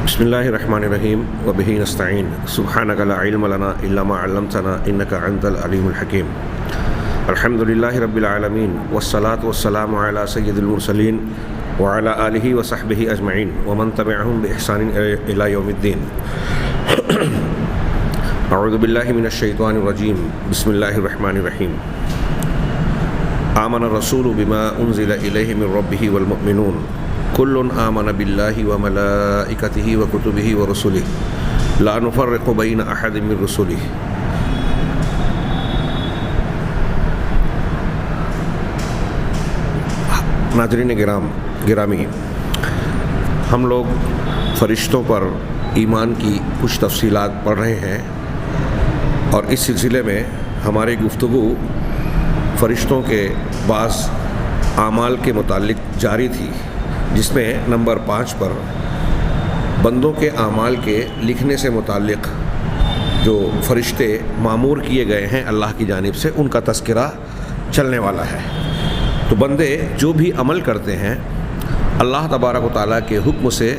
بسم اللہ الرحمن الرحیم وبہ نستعین سبحانک لا علم لنا الا ما علمتنا انک انت العلیم الحکیم الحمد للہ رب العالمین والصلاة والسلام علی سید المرسلین وعلی آلہ وصحبہ اجمعین ومن تبعہم بإحسان الی یوم الدین اعوذ باللہ من الشیطان الرجیم بسم اللہ الرحمن الرحیم آمن الرسول بما انزل الیہ من ربہ والمؤمنون کل آمن باللہ وملائکتہ وکتبہ ورسلہ لا نفرق بین احد من رسلہ۔ ناظرین گرامی، ہم لوگ فرشتوں پر ایمان کی کچھ تفصیلات پڑھ رہے ہیں، اور اس سلسلے میں ہماری گفتگو فرشتوں کے بعض اعمال کے متعلق جاری تھی، جس میں نمبر 5 پر بندوں کے اعمال کے لکھنے سے متعلق جو فرشتے مامور کیے گئے ہیں اللہ کی جانب سے، ان کا تذکرہ چلنے والا ہے۔ تو بندے جو بھی عمل کرتے ہیں اللہ تبارک و تعالیٰ کے حکم سے،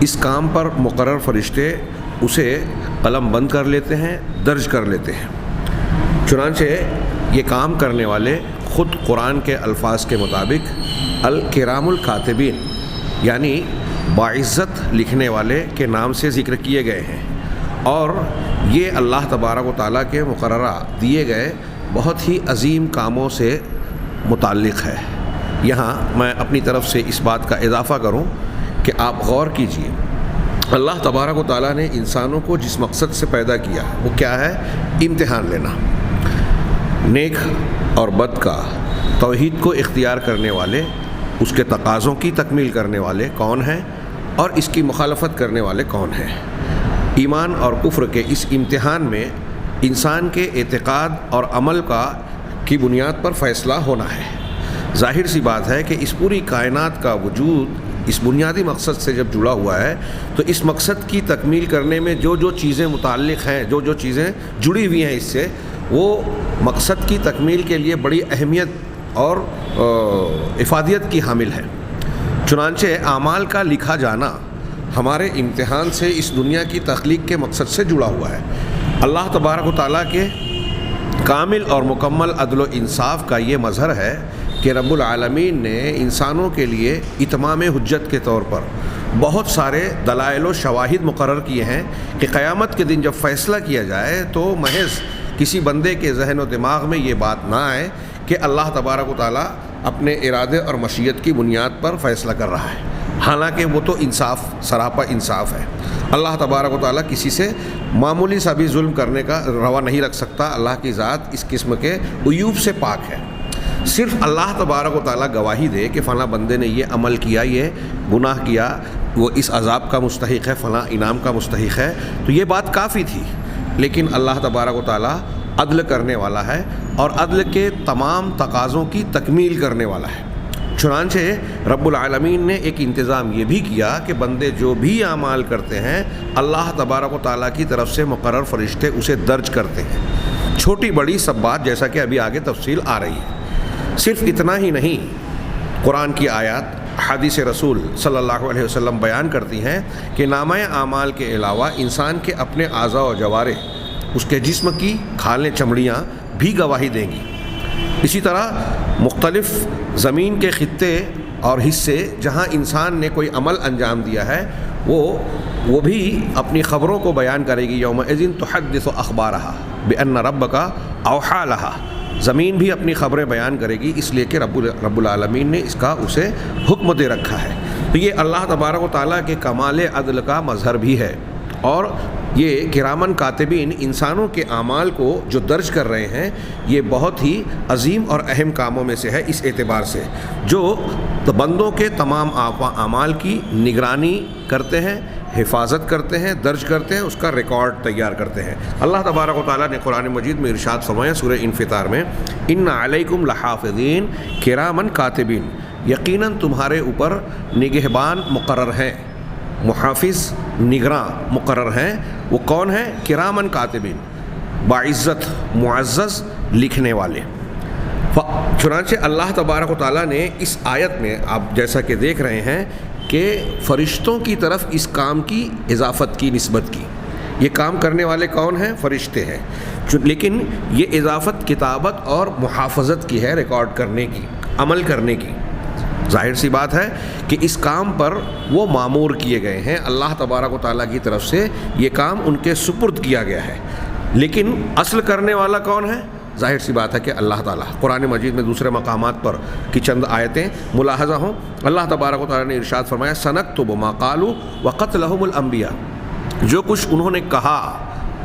اس کام پر مقرر فرشتے اسے قلم بند کر لیتے ہیں، درج کر لیتے ہیں۔ چنانچہ یہ کام کرنے والے خود قرآن کے الفاظ کے مطابق الکرام الکاتبین یعنی باعزت لکھنے والے کے نام سے ذکر کیے گئے ہیں، اور یہ اللہ تبارک و تعالیٰ کے مقررہ دیے گئے بہت ہی عظیم کاموں سے متعلق ہے۔ یہاں میں اپنی طرف سے اس بات کا اضافہ کروں کہ آپ غور کیجئے، اللہ تبارک و تعالیٰ نے انسانوں کو جس مقصد سے پیدا کیا وہ کیا ہے؟ امتحان لینا۔ نیک اور بد کا، توحید کو اختیار کرنے والے، اس کے تقاضوں کی تکمیل کرنے والے کون ہیں، اور اس کی مخالفت کرنے والے کون ہیں۔ ایمان اور کفر کے اس امتحان میں انسان کے اعتقاد اور عمل کی بنیاد پر فیصلہ ہونا ہے۔ ظاہر سی بات ہے کہ اس پوری کائنات کا وجود اس بنیادی مقصد سے جب جڑا ہوا ہے، تو اس مقصد کی تکمیل کرنے میں جو جو چیزیں متعلق ہیں، جو جو چیزیں جڑی ہوئی ہیں اس سے، وہ مقصد کی تکمیل کے لیے بڑی اہمیت اور افادیت کی حامل ہے۔ چنانچہ اعمال کا لکھا جانا ہمارے امتحان سے اس دنیا کی تخلیق کے مقصد سے جڑا ہوا ہے۔ اللہ تبارک و تعالیٰ کے کامل اور مکمل عدل و انصاف کا یہ مظہر ہے کہ رب العالمین نے انسانوں کے لیے اتمام حجت کے طور پر بہت سارے دلائل و شواہد مقرر کیے ہیں کہ قیامت کے دن جب فیصلہ کیا جائے تو محض کسی بندے کے ذہن و دماغ میں یہ بات نہ آئے کہ اللہ تبارک و تعالیٰ اپنے ارادے اور مشیت کی بنیاد پر فیصلہ کر رہا ہے، حالانکہ وہ تو انصاف، سراپا انصاف ہے۔ اللہ تبارک و تعالیٰ کسی سے معمولی سا بھی ظلم کرنے کا روا نہیں رکھ سکتا۔ اللہ کی ذات اس قسم کے عیوب سے پاک ہے۔ صرف اللہ تبارک و تعالیٰ گواہی دے کہ فلاں بندے نے یہ عمل کیا، یہ گناہ کیا، وہ اس عذاب کا مستحق ہے، فلاں انعام کا مستحق ہے، تو یہ بات کافی تھی۔ لیکن اللہ تبارک و تعالیٰ عدل کرنے والا ہے، اور عدل کے تمام تقاضوں کی تکمیل کرنے والا ہے۔ چنانچہ رب العالمین نے ایک انتظام یہ بھی کیا کہ بندے جو بھی اعمال کرتے ہیں اللہ تبارک و تعالیٰ کی طرف سے مقرر فرشتے اسے درج کرتے ہیں، چھوٹی بڑی سب بات، جیسا کہ ابھی آگے تفصیل آ رہی ہے۔ صرف اتنا ہی نہیں، قرآن کی آیات، حدیث رسول صلی اللہ علیہ وسلم بیان کرتی ہیں کہ نامہ اعمال کے علاوہ انسان کے اپنے اعضاء و جوارح، اس کے جسم کی کھالیں چمڑیاں بھی گواہی دیں گی۔ اسی طرح مختلف زمین کے خطے اور حصے جہاں انسان نے کوئی عمل انجام دیا ہے، وہ بھی اپنی خبروں کو بیان کرے گی۔ یومئذ تحدث اخبارہا بان ربک اوحی لہا، زمین بھی اپنی خبریں بیان کرے گی، اس لیے کہ رب العالمین نے اس کا اسے حکم دے رکھا ہے۔ تو یہ اللہ تبارک و تعالیٰ کے کمال عدل کا مظہر بھی ہے، اور یہ کرامن کاتبین انسانوں کے اعمال کو جو درج کر رہے ہیں، یہ بہت ہی عظیم اور اہم کاموں میں سے ہے، اس اعتبار سے جو بندوں کے تمام اعمال کی نگرانی کرتے ہیں، حفاظت کرتے ہیں، درج کرتے ہیں، اس کا ریکارڈ تیار کرتے ہیں۔ اللہ تبارک و تعالیٰ نے قرآن مجید میں ارشاد فرمایا سورہ انفطار میں، ان علیکم لحافظین کرامن کاتبین، یقیناً تمہارے اوپر نگہبان مقرر ہیں، محافظ، نگراں مقرر ہیں۔ وہ کون ہیں؟ کرامن کاتبین، باعزت، معزز لکھنے والے۔ چنانچہ اللہ تبارک و تعالیٰ نے اس آیت میں، آپ جیسا کہ دیکھ رہے ہیں کہ فرشتوں کی طرف اس کام کی اضافت کی، نسبت کی۔ یہ کام کرنے والے کون ہیں؟ فرشتے ہیں، لیکن یہ اضافت کتابت اور محافظت کی ہے، ریکارڈ کرنے کی، عمل کرنے کی۔ ظاہر سی بات ہے کہ اس کام پر وہ مامور کیے گئے ہیں، اللہ تبارک و تعالیٰ کی طرف سے یہ کام ان کے سپرد کیا گیا ہے، لیکن اصل کرنے والا کون ہے؟ ظاہر سی بات ہے کہ اللہ تعالیٰ۔ قرآن مجید میں دوسرے مقامات پر کی چند آیتیں ملاحظہ ہوں، اللہ تبارک و تعالیٰ نے ارشاد فرمایا سنکتب ما قالوا وقتلہم الانبیاء، جو کچھ انہوں نے کہا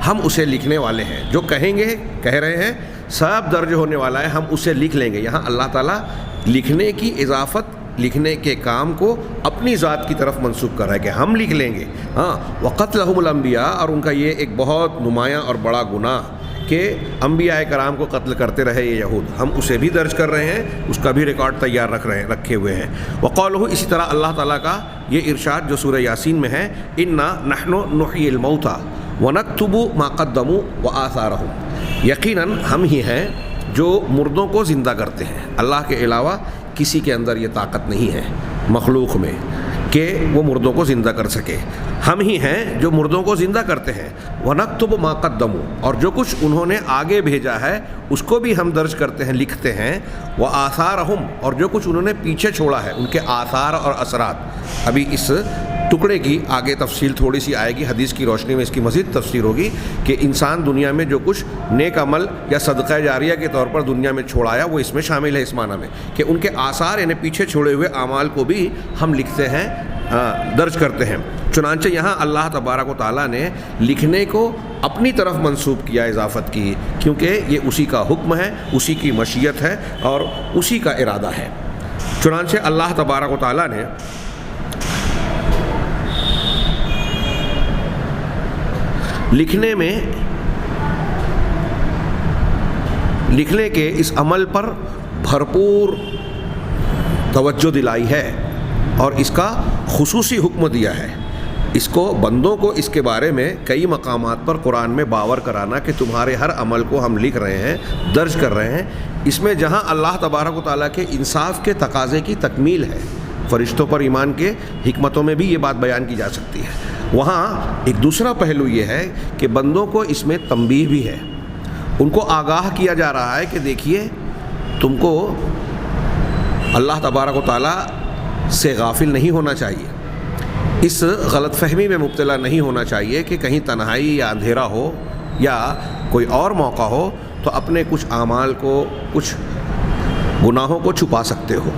ہم اسے لکھنے والے ہیں، جو کہیں گے کہہ رہے ہیں سب درج ہونے والا ہے، ہم اسے لکھ لیں گے۔ یہاں اللہ تعالیٰ لکھنے کی اضافت، لکھنے کے کام کو اپنی ذات کی طرف منسوب کر رہا ہے کہ ہم لکھ لیں گے۔ ہاں، وقتلہم الانبیاء، اور ان کا یہ ایک بہت نمایاں اور بڑا گناہ کہ انبیاء کرام کو قتل کرتے رہے یہ یہود، ہم اسے بھی درج کر رہے ہیں، اس کا بھی ریکارڈ تیار رکھے ہوئے ہیں۔ وقولہ، اسی طرح اللہ تعالیٰ کا یہ ارشاد جو سورہ یاسین میں ہے، انا نحن نحیی الموتى ونکتب ما قدموا وآثارهم، یقیناً ہم ہی ہیں جو مردوں کو زندہ کرتے ہیں۔ اللہ کے علاوہ کسی کے اندر یہ طاقت نہیں ہے مخلوق میں کہ وہ مردوں کو زندہ کر سکے، ہم ہی ہیں جو مردوں کو زندہ کرتے ہیں۔ وَنَكْتُبُ مَا قَدَّمُوا، اور جو کچھ انہوں نے آگے بھیجا ہے اس کو بھی ہم درج کرتے ہیں، لکھتے ہیں۔ وَآثَارَهُمْ، اور جو کچھ انہوں نے پیچھے چھوڑا ہے ان کے آثار اور اثرات۔ ابھی اس ٹکڑے کی آگے تفصیل تھوڑی سی آئے گی، حدیث کی روشنی میں اس کی مزید تفسیر ہوگی کہ انسان دنیا میں جو کچھ نیک عمل یا صدقہ جاریہ کے طور پر دنیا میں چھوڑایا وہ اس میں شامل ہے، اس معنی میں کہ ان کے آثار یعنی پیچھے چھوڑے ہوئے اعمال کو بھی ہم لکھتے ہیں، درج کرتے ہیں۔ چنانچہ یہاں اللہ تبارک و تعالیٰ نے لکھنے کو اپنی طرف منسوب کیا، اضافت کی، کیونکہ یہ اسی کا حکم ہے، اسی کی مشیت ہے اور اسی کا ارادہ ہے۔ چنانچہ اللہ تبارک و تعالیٰ نے لکھنے کے اس عمل پر بھرپور توجہ دلائی ہے اور اس کا خصوصی حکم دیا ہے۔ اس کو بندوں کو اس کے بارے میں کئی مقامات پر قرآن میں باور کرانا کہ تمہارے ہر عمل کو ہم لکھ رہے ہیں، درج کر رہے ہیں، اس میں جہاں اللہ تبارک و تعالیٰ کے انصاف کے تقاضے کی تکمیل ہے، فرشتوں پر ایمان کے حکمتوں میں بھی یہ بات بیان کی جا سکتی ہے، وہاں ایک دوسرا پہلو یہ ہے کہ بندوں کو اس میں تنبیہ بھی ہے، ان کو آگاہ کیا جا رہا ہے کہ دیکھیے تم کو اللہ تبارک و تعالیٰ سے غافل نہیں ہونا چاہیے، اس غلط فہمی میں مبتلا نہیں ہونا چاہیے کہ کہیں تنہائی یا اندھیرا ہو یا کوئی اور موقع ہو تو اپنے کچھ اعمال کو، کچھ گناہوں کو چھپا سکتے ہو۔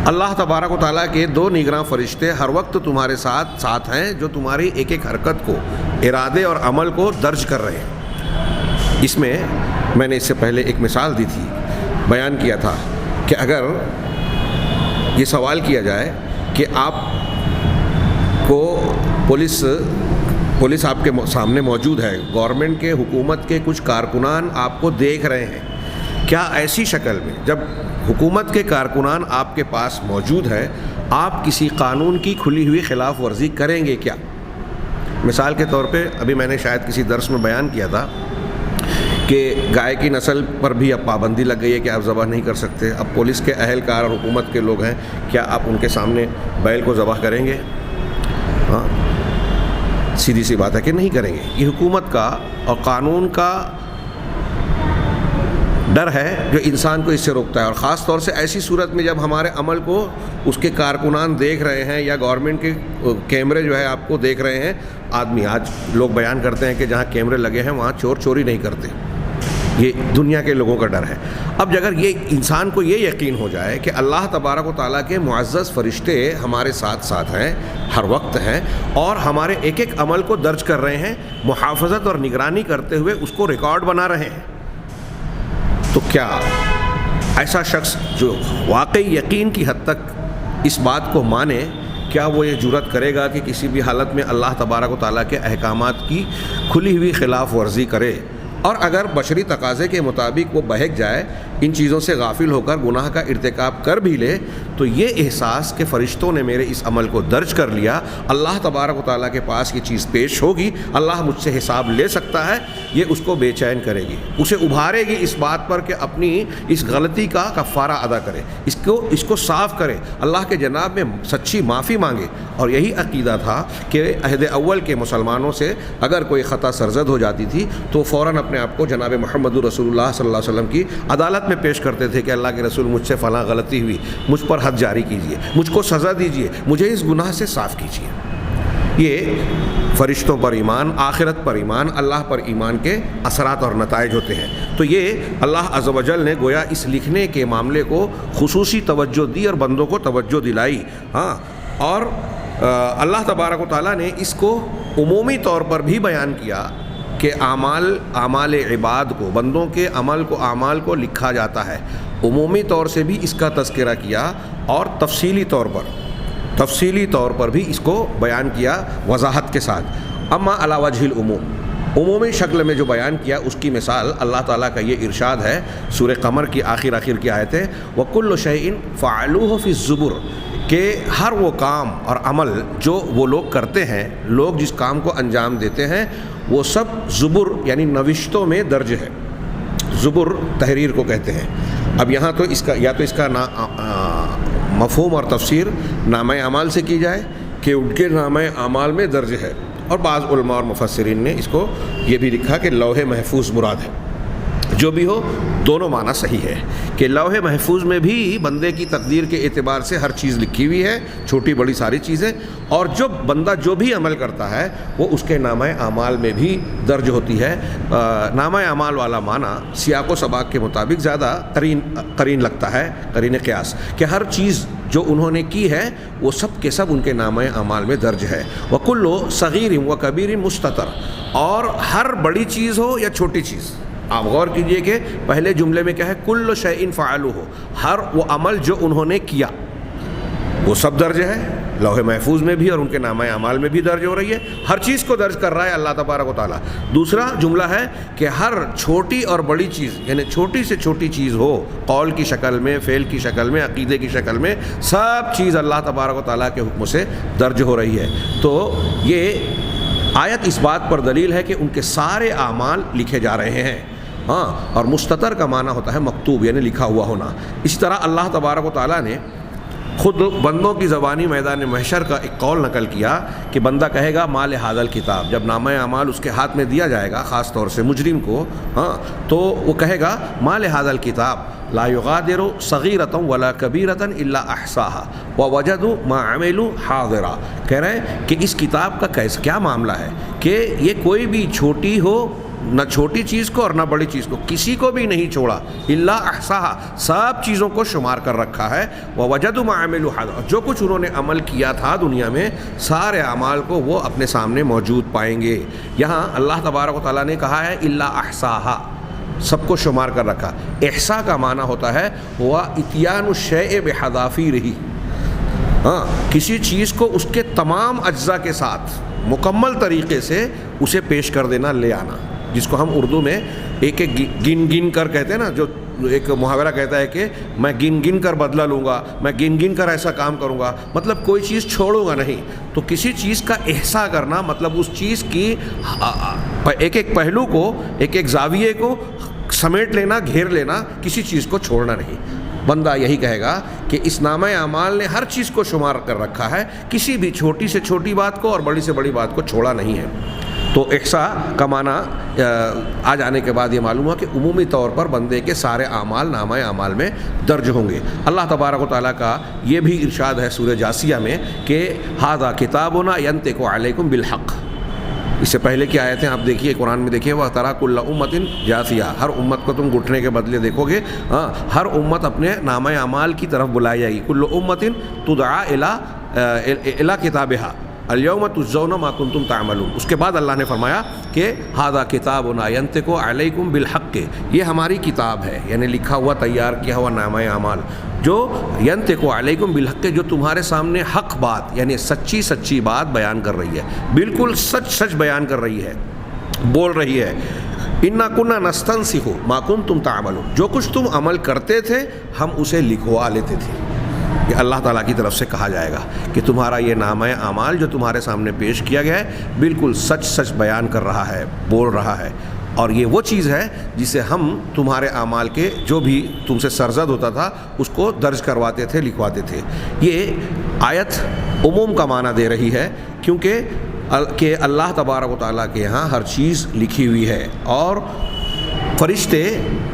اللہ تبارک و تعالیٰ کے دو نگراں فرشتے ہر وقت تمہارے ساتھ ہیں، جو تمہاری ایک ایک حرکت کو، ارادے اور عمل کو درج کر رہے ہیں۔ اس میں نے اس سے پہلے ایک مثال دی تھی، بیان کیا تھا کہ اگر یہ سوال کیا جائے کہ آپ کو پولیس آپ کے سامنے موجود ہے، گورنمنٹ کے، حکومت کے کچھ کارکنان آپ کو دیکھ رہے ہیں، کیا ایسی شکل میں جب حکومت کے کارکنان آپ کے پاس موجود ہے آپ کسی قانون کی کھلی ہوئی خلاف ورزی کریں گے کیا؟ مثال کے طور پہ ابھی میں نے شاید کسی درس میں بیان کیا تھا کہ گائے کی نسل پر بھی اب پابندی لگ گئی ہے کہ آپ ذبح نہیں کر سکتے۔ اب پولیس کے اہلکار اور حکومت کے لوگ ہیں، کیا آپ ان کے سامنے بیل کو ذبح کریں گے؟ ہاں، سیدھی سی بات ہے کہ نہیں کریں گے۔ یہ حکومت کا اور قانون کا ڈر ہے جو انسان کو اس سے روکتا ہے، اور خاص طور سے ایسی صورت میں جب ہمارے عمل کو اس کے کارکنان دیکھ رہے ہیں یا گورنمنٹ کے کیمرے جو ہے آپ کو دیکھ رہے ہیں۔ آج لوگ بیان کرتے ہیں کہ جہاں کیمرے لگے ہیں وہاں چور چوری نہیں کرتے، یہ دنیا کے لوگوں کا ڈر ہے۔ اب اگر یہ انسان کو یہ یقین ہو جائے کہ اللہ تبارک و تعالیٰ کے معزز فرشتے ہمارے ساتھ ہیں، ہر وقت ہیں، اور ہمارے ایک ایک عمل کو درج کر رہے ہیں، محافظت اور نگرانی کرتے ہوئے اس کو ریکارڈ بنا رہے ہیں، تو کیا ایسا شخص جو واقعی یقین کی حد تک اس بات کو مانے، کیا وہ یہ جرأت کرے گا کہ کسی بھی حالت میں اللہ تبارک و تعالیٰ کے احکامات کی کھلی ہوئی خلاف ورزی کرے؟ اور اگر بشری تقاضے کے مطابق وہ بہک جائے، ان چیزوں سے غافل ہو کر گناہ کا ارتکاب کر بھی لے، تو یہ احساس کہ فرشتوں نے میرے اس عمل کو درج کر لیا، اللہ تبارک و تعالیٰ کے پاس یہ چیز پیش ہوگی، اللہ مجھ سے حساب لے سکتا ہے، یہ اس کو بے چین کرے گی، اسے ابھارے گی اس بات پر کہ اپنی اس غلطی کا کفارہ ادا کرے، اس کو صاف کرے، اللہ کے جناب میں سچی معافی مانگے۔ اور یہی عقیدہ تھا کہ عہد اول کے مسلمانوں سے اگر کوئی خطا سرزد ہو جاتی تھی تو فوراً اپنے آپ کو جناب محمد رسول اللہ صلی اللہ علیہ وسلم کی عدالت میں پیش کرتے تھے کہ اللہ کے رسول مجھ سے فلاں غلطی ہوئی، مجھ پر حد جاری کیجیے، مجھ کو سزا دیجیے، مجھے اس گناہ سے صاف کیجیے۔ یہ فرشتوں پر ایمان، آخرت پر ایمان، اللہ پر ایمان کے اثرات اور نتائج ہوتے ہیں۔ تو یہ اللہ عز و جل نے گویا اس لکھنے کے معاملے کو خصوصی توجہ دی اور بندوں کو توجہ دلائی، ہاں، اور اللہ تبارک و تعالیٰ نے اس کو عمومی طور پر بھی بیان کیا کہ اعمال عباد کو، بندوں کے اعمال کو لکھا جاتا ہے، عمومی طور سے بھی اس کا تذکرہ کیا اور تفصیلی طور پر بھی اس کو بیان کیا وضاحت کے ساتھ۔ اما علی وجہ العموم، عمومی شکل میں جو بیان کیا اس کی مثال اللہ تعالیٰ کا یہ ارشاد ہے سورہ قمر کی آخر کی آیت ہے، وَكُلُّ شَيْءٍ فَعَلُوهُ فِي الزُّبُرِ، کہ ہر وہ کام اور عمل جو وہ لوگ کرتے ہیں، لوگ جس کام کو انجام دیتے ہیں، وہ سب زبر یعنی نوشتوں میں درج ہے۔ زبر تحریر کو کہتے ہیں۔ اب یہاں تو اس کا مفہوم اور تفسیر نامہ اعمال سے کی جائے کہ ان کے نامہ اعمال میں درج ہے، اور بعض علماء اور مفسرین نے اس کو یہ بھی لکھا کہ لوح محفوظ مراد ہے۔ جو بھی ہو، دونوں معنی صحیح ہے کہ لوح محفوظ میں بھی بندے کی تقدیر کے اعتبار سے ہر چیز لکھی ہوئی ہے، چھوٹی بڑی ساری چیزیں، اور جو بندہ جو بھی عمل کرتا ہے وہ اس کے نامہ اعمال میں بھی درج ہوتی ہے۔ نامہ اعمال والا معنی سیاق و سباق کے مطابق زیادہ قرین لگتا ہے، قرین قیاس، کہ ہر چیز جو انہوں نے کی ہے وہ سب کے سب ان کے نامہ اعمال میں درج ہے۔ وَكُلُّ صَغِيرٍ وَكَبِيرٍ مُسْتَطَرٍ، اور ہر بڑی چیز ہو یا چھوٹی چیز، آپ غور کیجئے کہ پہلے جملے میں کیا ہے، کل شیء فعلوہ، ہر وہ عمل جو انہوں نے کیا وہ سب درج ہے، لوح محفوظ میں بھی اور ان کے نامہ اعمال میں بھی درج ہو رہی ہے، ہر چیز کو درج کر رہا ہے اللہ تبارک و تعالیٰ۔ دوسرا جملہ ہے کہ ہر چھوٹی اور بڑی چیز، یعنی چھوٹی سے چھوٹی چیز ہو، قول کی شکل میں، فعل کی شکل میں، عقیدے کی شکل میں، سب چیز اللہ تبارک و تعالیٰ کے حکم سے درج ہو رہی ہے۔ تو یہ آیت اس بات پر دلیل ہے کہ ان کے سارے اعمال لکھے جا رہے ہیں، ہاں، اور مستتر کا معنی ہوتا ہے مکتوب، یعنی لکھا ہوا ہونا۔ اسی طرح اللہ تبارک و تعالیٰ نے خود بندوں کی زبانی میدان محشر کا ایک قول نقل کیا کہ بندہ کہے گا مال ھذا الکتاب، جب نامہ اعمال اس کے ہاتھ میں دیا جائے گا، خاص طور سے مجرم کو، ہاں، تو وہ کہے گا مال ھذا الکتاب لا یغادر صغیرۃ ولا کبیرۃ الا احصاها ووجدوا ما عملوا حاضرا، کہہ رہے ہیں کہ اس کتاب کا کیا معاملہ ہے کہ یہ کوئی بھی چھوٹی ہو، نہ چھوٹی چیز کو اور نہ بڑی چیز کو، کسی کو بھی نہیں چھوڑا، الا احصاها، سب چیزوں کو شمار کر رکھا ہے، ووجدوا ما عملوا حاضرا، جو کچھ انہوں نے عمل کیا تھا دنیا میں سارے اعمال کو وہ اپنے سامنے موجود پائیں گے۔ یہاں اللہ تبارک و تعالیٰ نے کہا ہے الا احصاها، سب کو شمار کر رکھا۔ احصاء کا معنی ہوتا ہے وہ اتیان الشیء بحذافیرہ، ہاں، کسی چیز کو اس کے تمام اجزاء کے ساتھ مکمل طریقے سے اسے پیش کر دینا، لے آنا، جس کو ہم اردو میں ایک ایک گن کر کہتے ہیں نا، جو ایک محاورہ کہتا ہے کہ میں گن کر بدلہ لوں گا، میں گن کر ایسا کام کروں گا، مطلب کوئی چیز چھوڑوں گا نہیں۔ تو کسی چیز کا احصاء کرنا مطلب اس چیز کی ایک ایک پہلو کو، ایک ایک زاویے کو سمیٹ لینا، گھیر لینا، کسی چیز کو چھوڑنا نہیں۔ بندہ یہی کہے گا کہ اس نامہ اعمال نے ہر چیز کو شمار کر رکھا ہے، کسی بھی چھوٹی سے چھوٹی بات کو اور بڑی سے بڑی بات کو چھوڑا نہیں ہے۔ تو احصاء کا معنی آ جانے کے بعد یہ معلوم ہوا کہ عمومی طور پر بندے کے سارے اعمال نامہ اعمال میں درج ہوں گے۔ اللہ تبارک و تعالیٰ کا یہ بھی ارشاد ہے سورہ جاثیہ میں کہ ھذا کتابنا ینطق علیکم بالحق۔ اس سے پہلے کی آیتیں آپ دیکھیے، قرآن میں دیکھیے، وَتَرَىٰ كُلَّ أُمَّةٍ جَاثِيَةً، ہر امت کو تم گھٹنے کے بدلے دیکھو گے، ہاں، ہر امت اپنے نامہ اعمال کی طرف بلائی جائے گی۔ كُلُّ أُمَّةٍ تُدْعَىٰ إِلَىٰ كِتَابِهَا اليوم تجزون ما کنتم تعملون۔ اس کے بعد اللہ نے فرمایا کہ ھذا کتابنا ینطق علیکم بالحق، یہ ہماری کتاب ہے، یعنی لکھا ہوا تیار کیا ہوا نامہ اعمال، جو ینطق علیکم بالحق، جو تمہارے سامنے حق بات یعنی سچی بات بیان کر رہی ہے، بالکل سچ بیان کر رہی ہے، بول رہی ہے۔ انا کنا نستنسخ ما کنتم تعملون، جو کچھ تم عمل کرتے تھے ہم اسے لکھوا لیتے تھے۔ یہ اللہ تعالیٰ کی طرف سے کہا جائے گا کہ تمہارا یہ نامہ اعمال جو تمہارے سامنے پیش کیا گیا ہے بالکل سچ سچ بیان کر رہا ہے، بول رہا ہے، اور یہ وہ چیز ہے جسے ہم تمہارے اعمال کے جو بھی تم سے سرزد ہوتا تھا اس کو درج کرواتے تھے، لکھواتے تھے۔ یہ آیت عموم کا معنی دے رہی ہے کہ اللہ تبارک و تعالیٰ کے یہاں ہر چیز لکھی ہوئی ہے، اور فرشتے،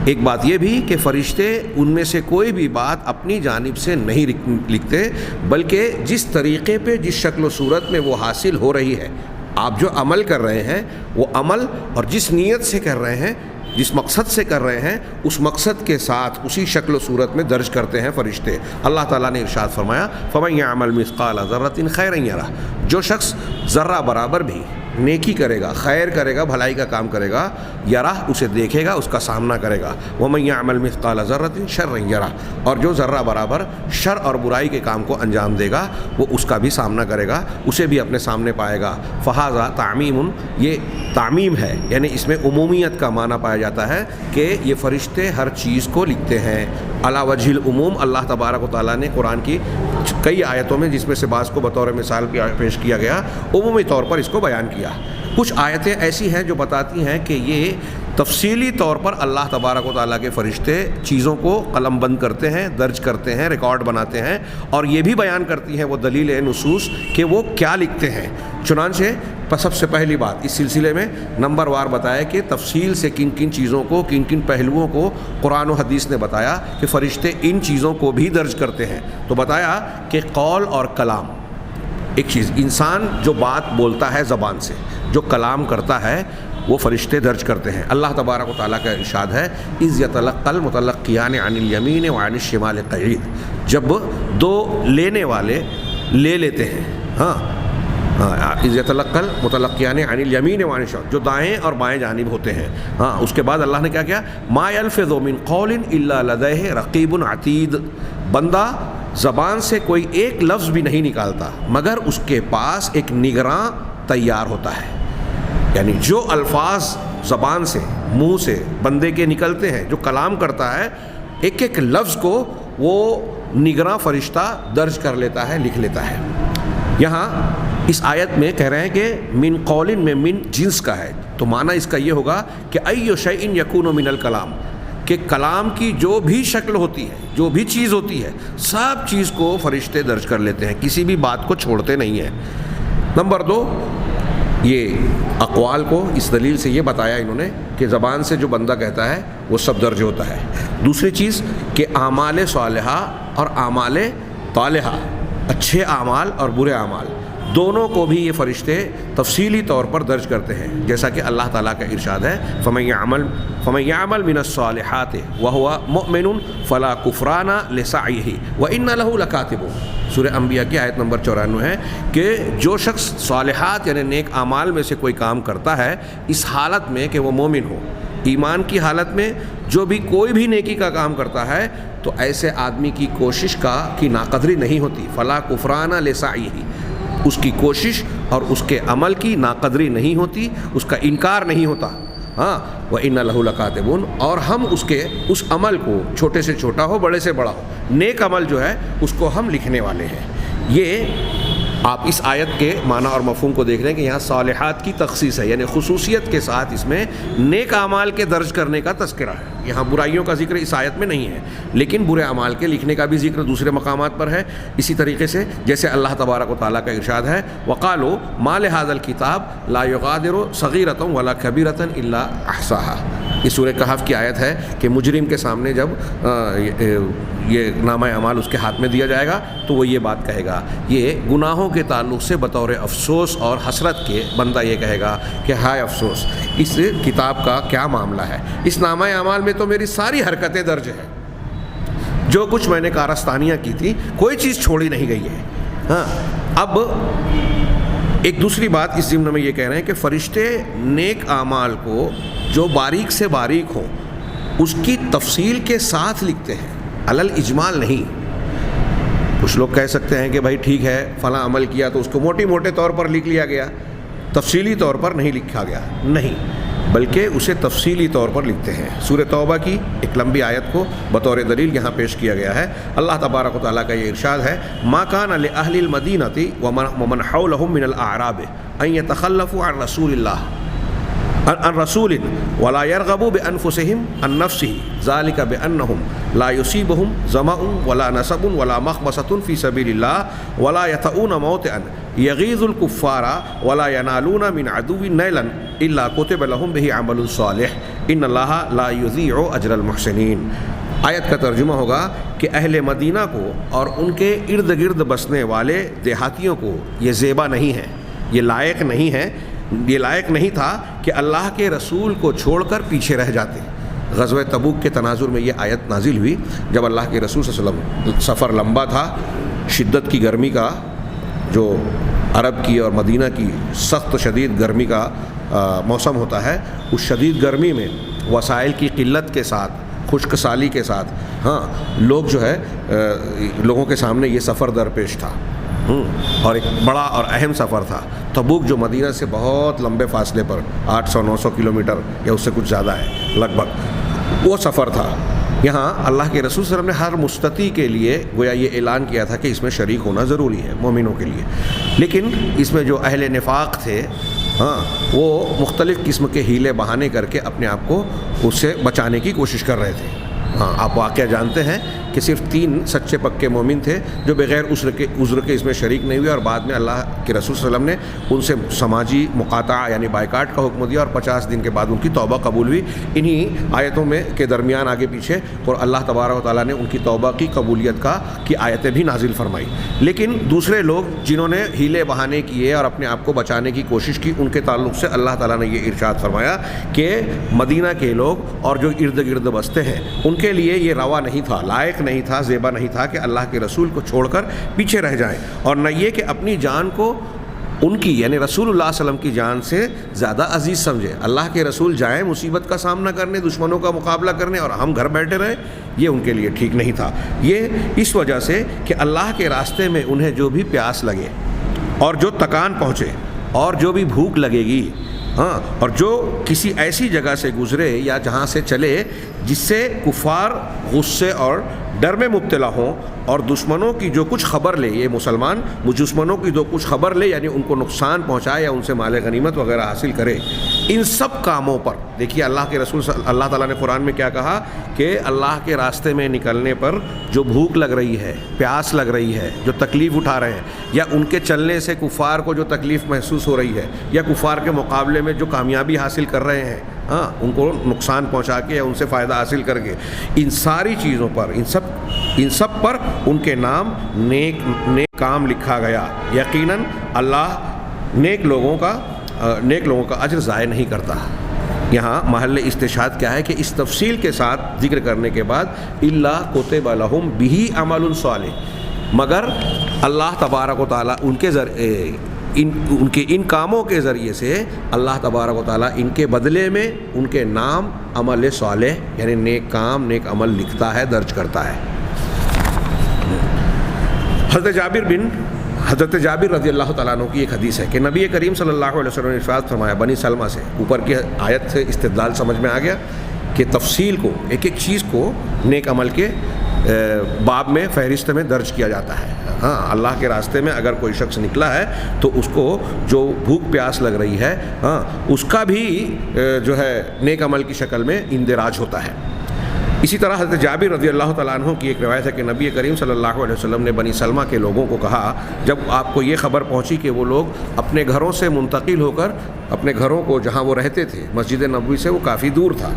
ایک بات یہ بھی کہ فرشتے ان میں سے کوئی بھی بات اپنی جانب سے نہیں لکھتے، بلکہ جس طریقے پہ جس شکل و صورت میں وہ حاصل ہو رہی ہے، آپ جو عمل کر رہے ہیں وہ عمل، اور جس نیت سے کر رہے ہیں، جس مقصد سے کر رہے ہیں، اس مقصد کے ساتھ اسی شکل و صورت میں درج کرتے ہیں فرشتے۔ اللہ تعالیٰ نے ارشاد فرمایا فَمَن يَعْمَلْ مِثْقَالَ ذَرَّةٍ خَيْرًا يَرَهُ، جو شخص ذرہ برابر بھی نیکی کرے گا، خیر کرے گا، بھلائی کا کام کرے گا، یرہ اسے دیکھے گا، اس کا سامنا کرے گا۔ وَمَن يَعْمَلْ مِثْقَالَ ذَرَّةٍ شَرًّا يَرَهُ، اور جو ذرہ برابر شر اور برائی کے کام کو انجام دے گا وہ اس کا بھی سامنا کرے گا، اسے بھی اپنے سامنے پائے گا۔ فَهَذَا تعمیم، یہ تعمیم ہے، یعنی اس میں عمومیت کا معنی پایا جاتا ہے کہ یہ فرشتے ہر چیز کو لکھتے ہیں۔ علی وجہ العموم اللہ تبارک و تعالیٰ نے قرآن کی کئی آیتوں میں، جس میں سے بعض کو بطور مثال پیش کیا گیا، عمومی طور پر اس کو بیان کیا۔ کچھ آیتیں ایسی ہیں جو بتاتی ہیں کہ یہ تفصیلی طور پر اللہ تبارک و تعالیٰ کے فرشتے چیزوں کو قلم بند کرتے ہیں، درج کرتے ہیں، ریکارڈ بناتے ہیں، اور یہ بھی بیان کرتی ہیں وہ دلیل نصوص کہ وہ کیا لکھتے ہیں۔ چنانچہ سب سے پہلی بات اس سلسلے میں نمبر وار بتایا کہ تفصیل سے کن کن چیزوں کو، کن کن پہلوؤں کو قرآن و حدیث نے بتایا کہ فرشتے ان چیزوں کو بھی درج کرتے ہیں۔ تو بتایا کہ قول اور کلام، ایک چیز انسان جو بات بولتا ہے زبان سے، جو کلام کرتا ہے، وہ فرشتے درج کرتے ہیں۔ اللہ تبارک و تعالیٰ کا ارشاد ہے اِذْ يَتَلَقَّى الْمُتَلَقِّيَانِ عَنِ الْيَمِينِ وَعَنِ الشِّمَالِ قَعِيدٌ، جب دو لینے والے لے لیتے ہیں، اِذْ يَتَلَقَّى الْمُتَلَقِّيَانِ عَنِ الْيَمِينِ وَعَنِ الشِّمَالِ، جو دائیں اور بائیں جانب ہوتے ہیں۔ اس کے بعد اللہ نے کیا کیا؟ مَا يَلْفِظُ مِنْ قَوْلٍ إِلَّا لَدَيْهِ رَقِيبٌ عَتِيدٌ، بندہ زبان سے کوئی ایک لفظ بھی نہیں نکالتا مگر اس کے پاس ایک نگراں تیار ہوتا ہے۔ یعنی جو الفاظ زبان سے، منہ سے بندے کے نکلتے ہیں، جو کلام کرتا ہے، ایک ایک لفظ کو وہ نگراں فرشتہ درج کر لیتا ہے، لکھ لیتا ہے۔ یہاں اس آیت میں کہہ رہے ہیں کہ من قولن میں من جنس کا ہے، تو معنی اس کا یہ ہوگا کہ ای شیء یکون من الکلام، کہ کلام کی جو بھی شکل ہوتی ہے، جو بھی چیز ہوتی ہے، سب چیز کو فرشتے درج کر لیتے ہیں، کسی بھی بات کو چھوڑتے نہیں ہیں۔ نمبر 2، یہ اقوال کو اس دلیل سے یہ بتایا انہوں نے کہ زبان سے جو بندہ کہتا ہے وہ سب درج ہوتا ہے۔ دوسری چیز کہ اعمال صالحہ اور اعمال طالحہ، اچھے اعمال اور برے اعمال، دونوں کو بھی یہ فرشتے تفصیلی طور پر درج کرتے ہیں، جیسا کہ اللہ تعالیٰ کا ارشاد ہے فَمَن يَعْمَلْ مِنَ الصَّالِحَاتِ وَهُوَ مُؤْمِنٌ فَلَا كُفْرَانَ لِسَعْيِهِ وَإِنَّ لَهُ لَكَاتِبُونَ۔ سورہ انبیاء کی آیت نمبر 94 ہے کہ جو شخص صالحات یعنی نیک اعمال میں سے کوئی کام کرتا ہے اس حالت میں کہ وہ مومن ہو، ایمان کی حالت میں جو بھی کوئی بھی نیکی کا کام کرتا ہے تو ایسے آدمی کی کوشش کی ناقدری نہیں ہوتی۔ فَلَا كُفْرَانَ لِسَعْيِهِ، اس کی کوشش اور اس کے عمل کی ناقدری نہیں ہوتی، اس کا انکار نہیں ہوتا۔ وَإِنَّ لَهُ لَكَاتِبُونَ، اور ہم اس عمل کو چھوٹے سے چھوٹا ہو، بڑے سے بڑا ہو، نیک عمل جو ہے اس کو ہم لکھنے والے ہیں۔ یہ آپ اس آیت کے معنی اور مفہوم کو دیکھ رہے ہیں کہ یہاں صالحات کی تخصیص ہے، یعنی خصوصیت کے ساتھ اس میں نیک اعمال کے درج کرنے کا تذکرہ ہے۔ یہاں برائیوں کا ذکر اس آیت میں نہیں ہے، لیکن برے اعمال کے لکھنے کا بھی ذکر دوسرے مقامات پر ہے۔ اسی طریقے سے جیسے اللہ تبارک و تعالیٰ کا ارشاد ہے وَقَالُوا مَا لِهَٰذَا الْكِتَابِ لَا يُغَادِرُ صَغِيرَةً وَلَا كَبِيرَةً إِلَّا أَحْصَاهَا۔ یہ سورہ کہف کی آیت ہے کہ مجرم کے سامنے جب یہ نامہ اعمال اس کے ہاتھ میں دیا جائے گا تو وہ یہ بات کہے گا، یہ گناہوں کے تعلق سے بطور افسوس اور حسرت کے بندہ یہ کہے گا کہ ہائے افسوس، اس کتاب کا کیا معاملہ ہے، اس نامہ اعمال میں تو میری ساری حرکتیں درج ہیں، جو کچھ میں نے کارستانیاں کی تھی کوئی چیز چھوڑی نہیں گئی ہے۔ اب ایک دوسری بات اس ضمن میں یہ کہہ رہے ہیں کہ فرشتے نیک اعمال کو جو باریک سے باریک ہوں اس کی تفصیل کے ساتھ لکھتے ہیں، علل اجمال نہیں۔ کچھ لوگ کہہ سکتے ہیں کہ بھائی ٹھیک ہے فلاں عمل کیا تو اس کو موٹے طور پر لکھ لیا گیا، تفصیلی طور پر نہیں لکھا گیا، نہیں، بلکہ اسے تفصیلی طور پر لکھتے ہیں۔ سورہ توبہ کی ایک لمبی آیت کو بطور دلیل یہاں پیش کیا گیا ہے۔ اللہ تبارک و تعالیٰ کا یہ ارشاد ہے، ما کان لأہل المدینۃ ومن حولهم من الاعراب ان يتخلفوا عن رسول ولا يرغبوا بانفسهم عن نفسه ذلك بانهم لا يصيبهم ظمأ ولا نصب ولا مخمصة في سبيل الله ولا يطؤون موطئا يغيظ الكفار ولا ينالون من عدو نيلا الا كتب لهم به عمل صالح ان الله لا يضيع اجر المحسنين۔ آیت کا ترجمہ ہوگا کہ اہل مدینہ کو اور ان کے ارد گرد بسنے والے دیہاتیوں کو یہ زیبا نہیں ہے، یہ لائق نہیں ہے، یہ لائق نہیں تھا کہ اللہ کے رسول کو چھوڑ کر پیچھے رہ جاتے۔ غزوہ تبوک کے تناظر میں یہ آیت نازل ہوئی جب اللہ کے رسول صلی اللہ علیہ وسلم سفر لمبا تھا، شدت کی گرمی کا، جو عرب کی اور مدینہ کی سخت شدید گرمی کا موسم ہوتا ہے، اس شدید گرمی میں وسائل کی قلت کے ساتھ، خشک سالی کے ساتھ لوگ جو ہے لوگوں کے سامنے یہ سفر درپیش تھا، اور ایک بڑا اور اہم سفر تھا۔ تبوک جو مدینہ سے بہت لمبے فاصلے پر 800-900 کلومیٹر یا اس سے کچھ زیادہ ہے لگ بھگ، وہ سفر تھا۔ یہاں اللہ کے رسول صلی اللہ علیہ وسلم نے ہر مستطیع کے لیے گویا یہ اعلان کیا تھا کہ اس میں شریک ہونا ضروری ہے مومنوں کے لیے، لیکن اس میں جو اہل نفاق تھے وہ مختلف قسم کے ہیلے بہانے کر کے اپنے آپ کو اس سے بچانے کی کوشش کر رہے تھے۔ آپ واقعہ جانتے ہیں کہ صرف 3 سچے پکے مومن تھے جو بغیر عذر کے اس میں شریک نہیں ہوئے، اور بعد میں اللہ کے رسول صلی اللہ علیہ وسلم نے ان سے سماجی مقاطعہ یعنی بائیکاٹ کا حکم دیا، اور 50 دن کے بعد ان کی توبہ قبول ہوئی۔ انہی آیتوں میں کے درمیان آگے پیچھے اور اللہ تبارک و تعالیٰ نے ان کی توبہ کی قبولیت کی آیتیں بھی نازل فرمائی۔ لیکن دوسرے لوگ جنہوں نے ہیلے بہانے کیے اور اپنے آپ کو بچانے کی کوشش کی، ان کے تعلق سے اللہ تعالیٰ نے یہ ارشاد فرمایا کہ مدینہ کے لوگ اور جو ارد گرد بستے ہیں ان کے لیے یہ روا نہیں تھا، لائق نہیں تھا، زیبا نہیں تھا کہ اللہ کے رسول کو چھوڑ کر پیچھے رہ جائیں، اور نہ یہ کہ اپنی جان کو ان کی یعنی رسول اللہ صلی اللہ علیہ وسلم کی جان سے زیادہ عزیز سمجھے۔ اللہ کے رسول جائیں مصیبت کا سامنا کرنے، دشمنوں کا مقابلہ کرنے، اور ہم گھر بیٹھے رہیں، یہ ان کے لیے ٹھیک نہیں تھا۔ یہ اس وجہ سے کہ اللہ کے راستے میں انہیں جو بھی پیاس لگے اور جو تکان پہنچے اور جو بھی بھوک لگے گی، اور جو کسی ایسی جگہ سے گزرے یا جہاں سے چلے جس سے کفار غصے اور ڈر میں مبتلا ہوں، اور دشمنوں کی جو کچھ خبر لے، یہ مسلمان دشمنوں کی جو کچھ خبر لے یعنی ان کو نقصان پہنچائے یا ان سے مال غنیمت وغیرہ حاصل کرے، ان سب کاموں پر دیکھیے اللہ کے رسول اللہ تعالیٰ نے قرآن میں کیا کہا کہ اللہ کے راستے میں نکلنے پر جو بھوک لگ رہی ہے، پیاس لگ رہی ہے، جو تکلیف اٹھا رہے ہیں، یا ان کے چلنے سے کفار کو جو تکلیف محسوس ہو رہی ہے، یا کفار کے مقابلے میں جو کامیابی حاصل کر رہے ہیں، ان کو نقصان پہنچا کے یا ان سے فائدہ حاصل کر کے، ان ساری چیزوں پر ان سب پر ان کے نام نیک کام لکھا گیا۔ یقیناً اللہ نیک لوگوں کا اجر ضائع نہیں کرتا۔ یہاں محل استشہاد کیا ہے کہ اس تفصیل کے ساتھ ذکر کرنے کے بعد الا کتب لہم بہ عمل صالح، مگر اللہ تبارک و تعالیٰ ان کے ذریعے ان کاموں کے ذریعے سے اللہ تبارک و تعالیٰ ان کے بدلے میں ان کے نام عمل صالح یعنی نیک کام، نیک عمل لکھتا ہے، درج کرتا ہے۔ حضرت جابر رضی اللہ تعالیٰ عنہ کی ایک حدیث ہے کہ نبی کریم صلی اللہ علیہ وسلم نے ارشاد فرمایا، بنی سلمہ سے اوپر کی آیت سے استدلال سمجھ میں آ گیا کہ تفصیل کو، ایک ایک چیز کو نیک عمل کے باب میں فہرست میں درج کیا جاتا ہے۔ اللہ کے راستے میں اگر کوئی شخص نکلا ہے تو اس کو جو بھوک پیاس لگ رہی ہے اس کا بھی جو ہے نیک عمل کی شکل میں اندراج ہوتا ہے۔ اسی طرح حضرت جابر رضی اللہ تعالیٰ عنہ کی ایک روایت ہے کہ نبی کریم صلی اللہ علیہ وسلم نے بنی سلمہ کے لوگوں کو کہا، جب آپ کو یہ خبر پہنچی کہ وہ لوگ اپنے گھروں سے منتقل ہو کر اپنے گھروں کو جہاں وہ رہتے تھے مسجد نبوی سے وہ کافی دور تھا،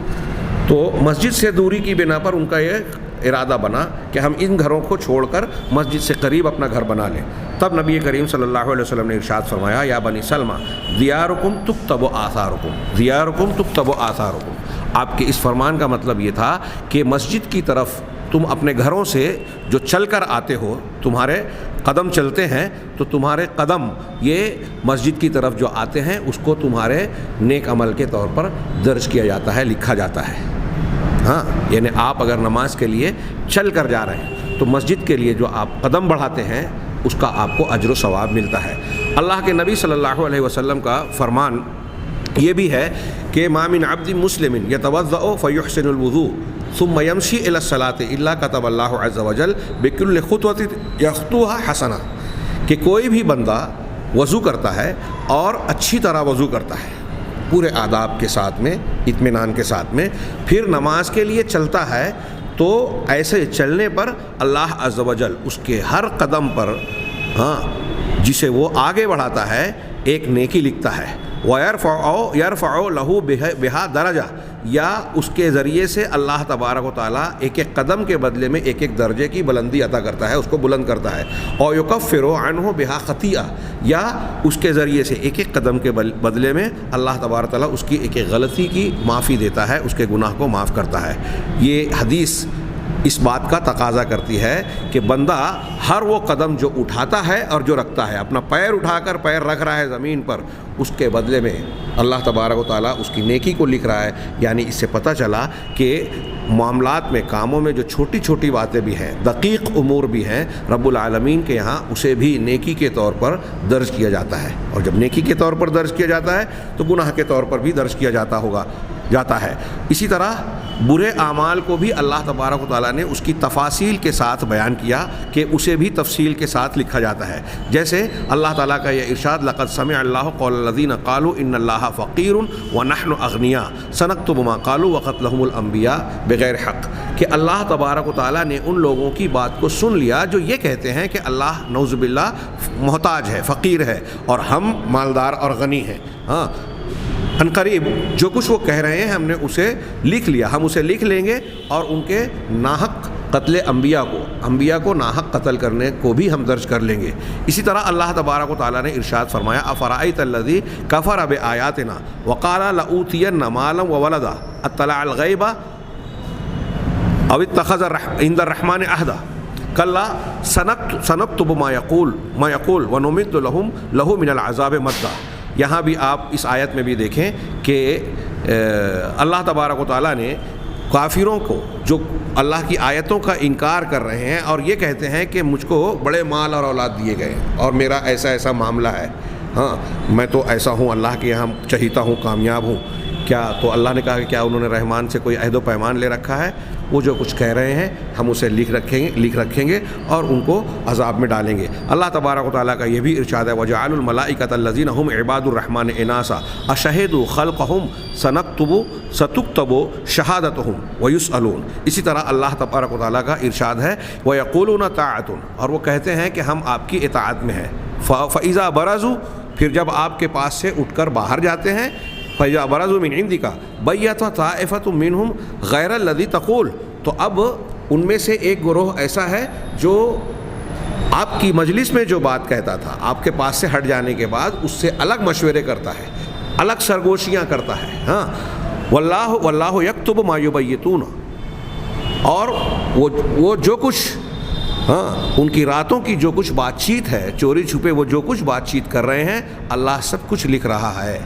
تو مسجد سے دوری کی بنا پر ان کا یہ ارادہ بنا کہ ہم ان گھروں کو چھوڑ کر مسجد سے قریب اپنا گھر بنا لیں۔ تب نبی کریم صلی اللہ علیہ وسلم نے ارشاد فرمایا، یا بنی سلمہ دیارکم تکتب آثارکم، دیارکم تکتب آثارکم۔ آپ کے اس فرمان کا مطلب یہ تھا کہ مسجد کی طرف تم اپنے گھروں سے جو چل کر آتے ہو، تمہارے قدم چلتے ہیں تو تمہارے قدم یہ مسجد کی طرف جو آتے ہیں اس کو تمہارے نیک عمل کے طور پر درج کیا جاتا ہے، لکھا جاتا ہے۔ یعنی آپ اگر نماز کے لیے چل کر جا رہے ہیں تو مسجد کے لیے جو آپ قدم بڑھاتے ہیں اس کا آپ کو اجر و ثواب ملتا ہے۔ اللہ کے نبی صلی اللہ علیہ وسلم کا فرمان یہ بھی ہے کہ ما من عبد مسلم یتوضأ فیحسن الوضوء ثم یمشی الی الصلاۃ الا کتب اللہ عز وجل بکل خطوۃ یخطوها حسنہ، کہ کوئی بھی بندہ وضو کرتا ہے اور اچھی طرح وضو کرتا ہے پورے آداب کے ساتھ میں، اطمینان کے ساتھ میں، پھر نماز کے لیے چلتا ہے، تو ایسے چلنے پر اللہ عز و جل اس کے ہر قدم پر جسے وہ آگے بڑھاتا ہے ایک نیکی لکھتا ہے، وَيَرْفَعُ لَهُ بِهَا دَرَجَةً، یا اس کے ذریعے سے اللہ تبارک و تعالیٰ ایک ایک قدم کے بدلے میں ایک ایک درجے کی بلندی عطا کرتا ہے، اس کو بلند کرتا ہے، اور يُكَفِّرُ عَنْهُ بِهَا خَطِيئَةً، یا اس کے ذریعے سے ایک ایک قدم کے بدلے میں اللہ تبارک و تعالیٰ اس کی ایک ایک غلطی کی معافی دیتا ہے، اس کے گناہ کو معاف کرتا ہے۔ یہ حدیث اس بات کا تقاضا کرتی ہے کہ بندہ ہر وہ قدم جو اٹھاتا ہے اور جو رکھتا ہے، اپنا پیر اٹھا کر پیر رکھ رہا ہے زمین پر، اس کے بدلے میں اللہ تبارک و تعالیٰ اس کی نیکی کو لکھ رہا ہے۔ یعنی اس سے پتہ چلا کہ معاملات میں، کاموں میں جو چھوٹی چھوٹی باتیں بھی ہیں، دقیق امور بھی ہیں، رب العالمین کے یہاں اسے بھی نیکی کے طور پر درج کیا جاتا ہے، اور جب نیکی کے طور پر درج کیا جاتا ہے تو گناہ کے طور پر بھی درج کیا جاتا ہے۔ اسی طرح برے اعمال کو بھی اللہ تبارک و تعالیٰ نے اس کی تفاصیل کے ساتھ بیان کیا کہ اسے بھی تفصیل کے ساتھ لکھا جاتا ہے۔ جیسے اللہ تعالیٰ کا یہ ارشاد، لقد سمع اللہ قول الذین قالوا ان اللہ فقیر ونحن اغنیاء سنکتب ما قالوا وقتلهم الانبیاء بغیر حق، کہ اللہ تبارک و تعالیٰ نے ان لوگوں کی بات کو سن لیا جو یہ کہتے ہیں کہ اللہ نعوذ باللہ محتاج ہے، فقیر ہے، اور ہم مالدار اور غنی ہیں۔ عنقریب جو کچھ وہ کہہ رہے ہیں ہم نے اسے لکھ لیا، ہم اسے لکھ لیں گے، اور ان کے ناحق قتل انبیاء کو ناحق قتل کرنے کو بھی ہم درج کر لیں گے۔ اسی طرح اللہ تبارک و تعالیٰ نے ارشاد فرمایا، افرأیت الذی کفر بآیاتنا وقال لأوتین مالا وولدا اطلع الغیب او اتخذ عند الرحمن عہدا کلا سنکتب ما یقول ونمد له من العذاب مدا۔ یہاں بھی آپ اس آیت میں بھی دیکھیں کہ اللہ تبارک و تعالیٰ نے کافروں کو جو اللہ کی آیتوں کا انکار کر رہے ہیں اور یہ کہتے ہیں کہ مجھ کو بڑے مال اور اولاد دیے گئے اور میرا ایسا معاملہ ہے، میں تو ایسا ہوں، اللہ کے یہاں چہیتا ہوں، کامیاب ہوں، کیا تو اللہ نے کہا کہ کیا انہوں نے رحمان سے کوئی عہد و پیمان لے رکھا ہے؟ وہ جو کچھ کہہ رہے ہیں ہم اسے لکھ رکھیں گے اور ان کو عذاب میں ڈالیں گے۔ اللہ تبارک و تعالیٰ کا یہ بھی ارشاد ہے، وَجَعَلُوا الْمَلَائِكَةَ الَّذِينَ هُمْ عِبَادُ الرَّحْمَنِ إِنَاثًا أَشَهِدُوا خَلْقَهُمْ سَتُكْتَبُ شَهَادَتُهُمْ وَيُسْأَلُونَ۔ اسی طرح اللہ تبارک و تعالیٰ کا ارشاد ہے، وَيَقُولُونَ طَاعَةٌ، اور وہ کہتے ہیں کہ ہم آپ کی اطاعت میں ہیں، فَإِذَا بَرَزُوا، پھر جب آپ کے پاس سے اٹھ کر باہر جاتے ہیں، فَإِذَا بَرَزُوا مِنْ عِنْدِكَ بَيَّتَ طَائِفَةٌ مِّنْهُمْ غَيْرَ الَّذِي تَقُولُ، تو اب ان میں سے ایک گروہ ایسا ہے جو آپ کی مجلس میں جو بات کہتا تھا، آپ کے پاس سے ہٹ جانے کے بعد اس سے الگ مشورے کرتا ہے، الگ سرگوشیاں کرتا ہے۔ واللہ یکتب ما یبیتون، اور وہ جو کچھ ان کی راتوں کی جو کچھ بات چیت ہے، چوری چھپے وہ جو کچھ بات چیت کر رہے ہیں، اللہ سب کچھ لکھ رہا ہے۔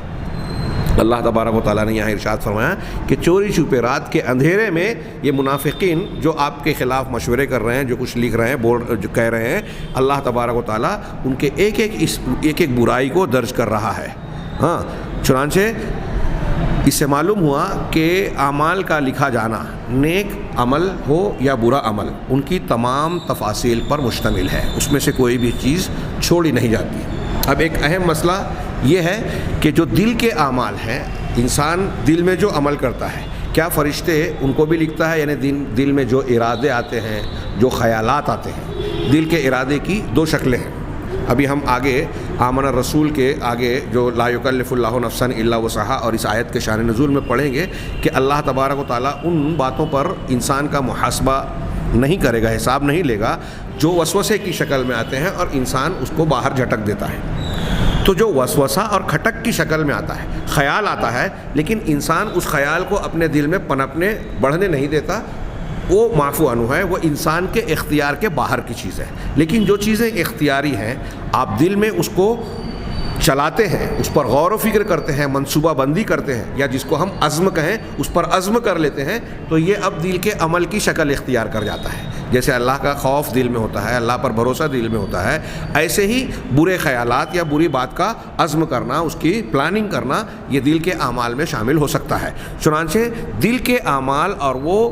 اللہ تبارک و تعالیٰ نے یہاں ارشاد فرمایا کہ چوری چھپے رات کے اندھیرے میں یہ منافقین جو آپ کے خلاف مشورے کر رہے ہیں، جو کچھ لکھ رہے ہیں، جو کہہ رہے ہیں، اللہ تبارک و تعالیٰ ان کے ایک ایک برائی کو درج کر رہا ہے۔ چنانچہ اس سے معلوم ہوا کہ اعمال کا لکھا جانا، نیک عمل ہو یا برا عمل، ان کی تمام تفاصیل پر مشتمل ہے، اس میں سے کوئی بھی چیز چھوڑی نہیں جاتی۔ اب ایک اہم مسئلہ یہ ہے کہ جو دل کے اعمال ہیں، انسان دل میں جو عمل کرتا ہے، کیا فرشتے ان کو بھی لکھتا ہے؟ یعنی دل میں جو ارادے آتے ہیں، جو خیالات آتے ہیں، دل کے ارادے کی دو شکلیں ہیں۔ ابھی ہم آگے آمن الرسول کے آگے جو لا یکلف اللہ نفسا الا وسعہا اور اس آیت کے شان نزول میں پڑھیں گے کہ اللہ تبارک و تعالیٰ ان باتوں پر انسان کا محاسبہ نہیں کرے گا، حساب نہیں لے گا جو وسوسے کی شکل میں آتے ہیں اور انسان اس کو باہر جھٹک دیتا ہے۔ تو جو وسوسہ اور کھٹک کی شکل میں آتا ہے، خیال آتا ہے، لیکن انسان اس خیال کو اپنے دل میں پنپنے بڑھنے نہیں دیتا، وہ معفو عنہ ہے، وہ انسان کے اختیار کے باہر کی چیز ہے۔ لیکن جو چیزیں اختیاری ہیں، آپ دل میں اس کو چلاتے ہیں، اس پر غور و فکر کرتے ہیں، منصوبہ بندی کرتے ہیں، یا جس کو ہم عزم کہیں، اس پر عزم کر لیتے ہیں، تو یہ اب دل کے عمل کی شکل اختیار کر جاتا ہے۔ جیسے اللہ کا خوف دل میں ہوتا ہے، اللہ پر بھروسہ دل میں ہوتا ہے، ایسے ہی برے خیالات یا بری بات کا عزم کرنا، اس کی پلاننگ کرنا، یہ دل کے اعمال میں شامل ہو سکتا ہے۔ چنانچہ دل کے اعمال اور وہ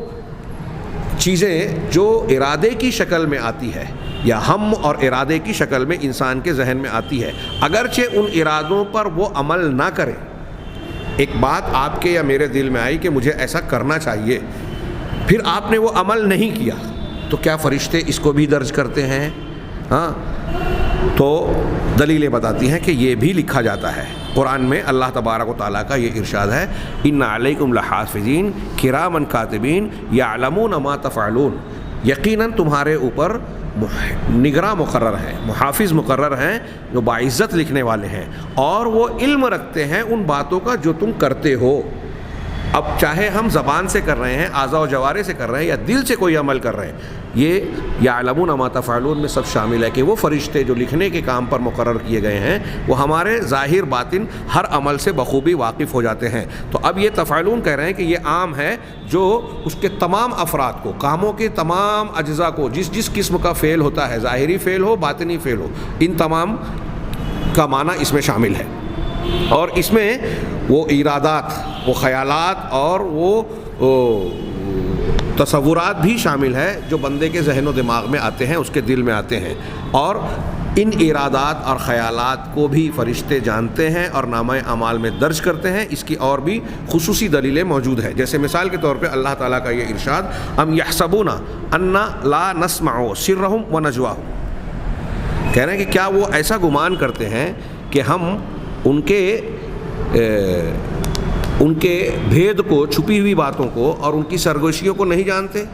چیزیں جو ارادے کی شکل میں آتی ہے یا ہم اور ارادے کی شکل میں انسان کے ذہن میں آتی ہے، اگرچہ ان ارادوں پر وہ عمل نہ کرے، ایک بات آپ کے یا میرے دل میں آئی کہ مجھے ایسا کرنا چاہیے، پھر آپ نے وہ عمل نہیں کیا، تو کیا فرشتے اس کو بھی درج کرتے ہیں؟ ہاں، تو دلیلیں بتاتی ہیں کہ یہ بھی لکھا جاتا ہے۔ قرآن میں اللہ تبارک و تعالیٰ کا یہ ارشاد ہے، ان علیکم لحافظین کراماً کاتبین یعلمون ما تفعلون، یقیناً تمہارے اوپر نگراں مقرر ہیں، محافظ مقرر ہیں جو باعزت لکھنے والے ہیں، اور وہ علم رکھتے ہیں ان باتوں کا جو تم کرتے ہو۔ اب چاہے ہم زبان سے کر رہے ہیں، اعضاء و جوارح سے کر رہے ہیں، یا دل سے کوئی عمل کر رہے ہیں، یہ یعلمون ما تفعلون میں سب شامل ہے کہ وہ فرشتے جو لکھنے کے کام پر مقرر کیے گئے ہیں وہ ہمارے ظاہر باطن ہر عمل سے بخوبی واقف ہو جاتے ہیں۔ تو اب یہ تفعلون کہہ رہے ہیں کہ یہ عام ہے، جو اس کے تمام افراد کو، کاموں کے تمام اجزاء کو، جس قسم کا فعل ہوتا ہے، ظاہری فعل ہو باطنی فعل ہو، ان تمام کا معنی اس میں شامل ہے۔ اور اس میں وہ ارادات، وہ خیالات اور وہ تصورات بھی شامل ہے جو بندے کے ذہن و دماغ میں آتے ہیں، اس کے دل میں آتے ہیں، اور ان ارادات اور خیالات کو بھی فرشتے جانتے ہیں اور نامہ اعمال میں درج کرتے ہیں۔ اس کی اور بھی خصوصی دلیلیں موجود ہیں، جیسے مثال کے طور پہ اللہ تعالیٰ کا یہ ارشاد، ام یحسبون انا لا نسمع سرهم ونجواهم، کہہ رہے ہیں کہ کیا وہ ایسا گمان کرتے ہیں کہ ہم ان کے بھید کو، چھپی ہوئی باتوں کو اور ان کی سرگوشیوں کو نہیں جانتے؟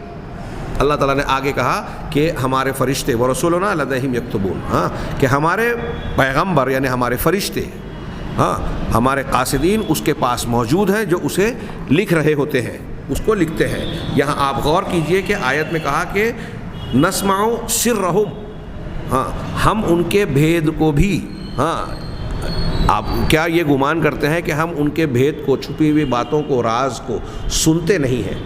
اللہ تعالیٰ نے آگے کہا کہ ہمارے فرشتے ورسولنا لدیہم یکتبون، ہاں، کہ ہمارے پیغمبر یعنی ہمارے فرشتے، ہاں، ہمارے قاصدین اس کے پاس موجود ہیں جو اسے لکھ رہے ہوتے ہیں، اس کو لکھتے ہیں۔ یہاں آپ غور کیجئے کہ آیت میں کہا کہ نسمع سرہم، ہاں، ہم ان کے بھید کو بھی، ہاں، آپ کیا یہ گمان کرتے ہیں کہ ہم ان کے بھید کو، چھپی ہوئی باتوں کو، راز کو سنتے نہیں ہیں؟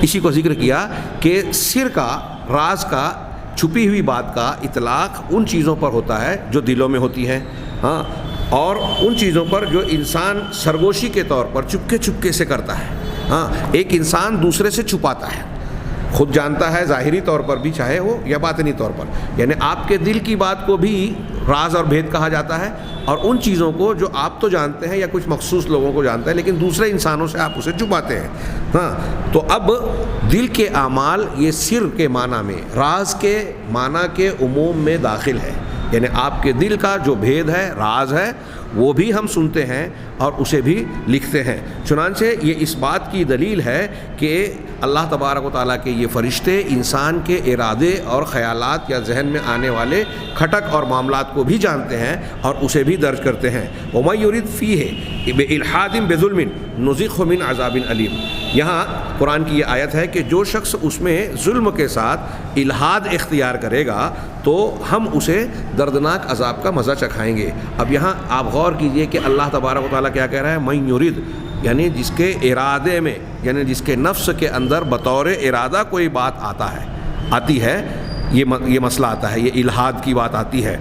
اسی کو ذکر کیا کہ سر کا، راز کا، چھپی ہوئی بات کا اطلاق ان چیزوں پر ہوتا ہے جو دلوں میں ہوتی ہیں، ہاں، اور ان چیزوں پر جو انسان سرگوشی کے طور پر چپکے سے کرتا ہے، ہاں، ایک انسان دوسرے سے چھپاتا ہے، خود جانتا ہے ظاہری طور پر بھی چاہے ہو یا باطنی طور پر، یعنی آپ کے دل کی بات کو بھی راز اور بھید کہا جاتا ہے، اور ان چیزوں کو جو آپ تو جانتے ہیں یا کچھ مخصوص لوگوں کو جانتے ہیں لیکن دوسرے انسانوں سے آپ اسے چھپاتے ہیں، ہاں۔ تو اب دل کے اعمال یہ سر کے معنی میں، راز کے معنی کے عموم میں داخل ہے، یعنی آپ کے دل کا جو بھید ہے، راز ہے، وہ بھی ہم سنتے ہیں اور اسے بھی لکھتے ہیں۔ چنانچہ یہ اس بات کی دلیل ہے کہ اللہ تبارک و تعالیٰ کے یہ فرشتے انسان کے ارادے اور خیالات یا ذہن میں آنے والے کھٹک اور معاملات کو بھی جانتے ہیں اور اسے بھی درج کرتے ہیں۔ وَمَن يُرِدْ فِيهِ بِإِلْحَادٍ بِظُلْمٍ نُذِقْهُ مِنْ عَذَابٍ أَلِيمٍ، یہاں قرآن کی یہ آیت ہے کہ جو شخص اس میں ظلم کے ساتھ الحاد اختیار کرے گا تو ہم اسے دردناک عذاب کا مزہ چکھائیں گے۔ اب یہاں آپ غور کیجئے کہ اللہ تبارک و تعالیٰ کیا کہہ رہا ہے، مَن يُرِدْ، یعنی جس کے ارادے میں، یعنی جس کے نفس کے اندر بطور ارادہ کوئی بات آتی ہے، یہ مسئلہ آتا ہے، یہ الحاد کی بات آتی ہے،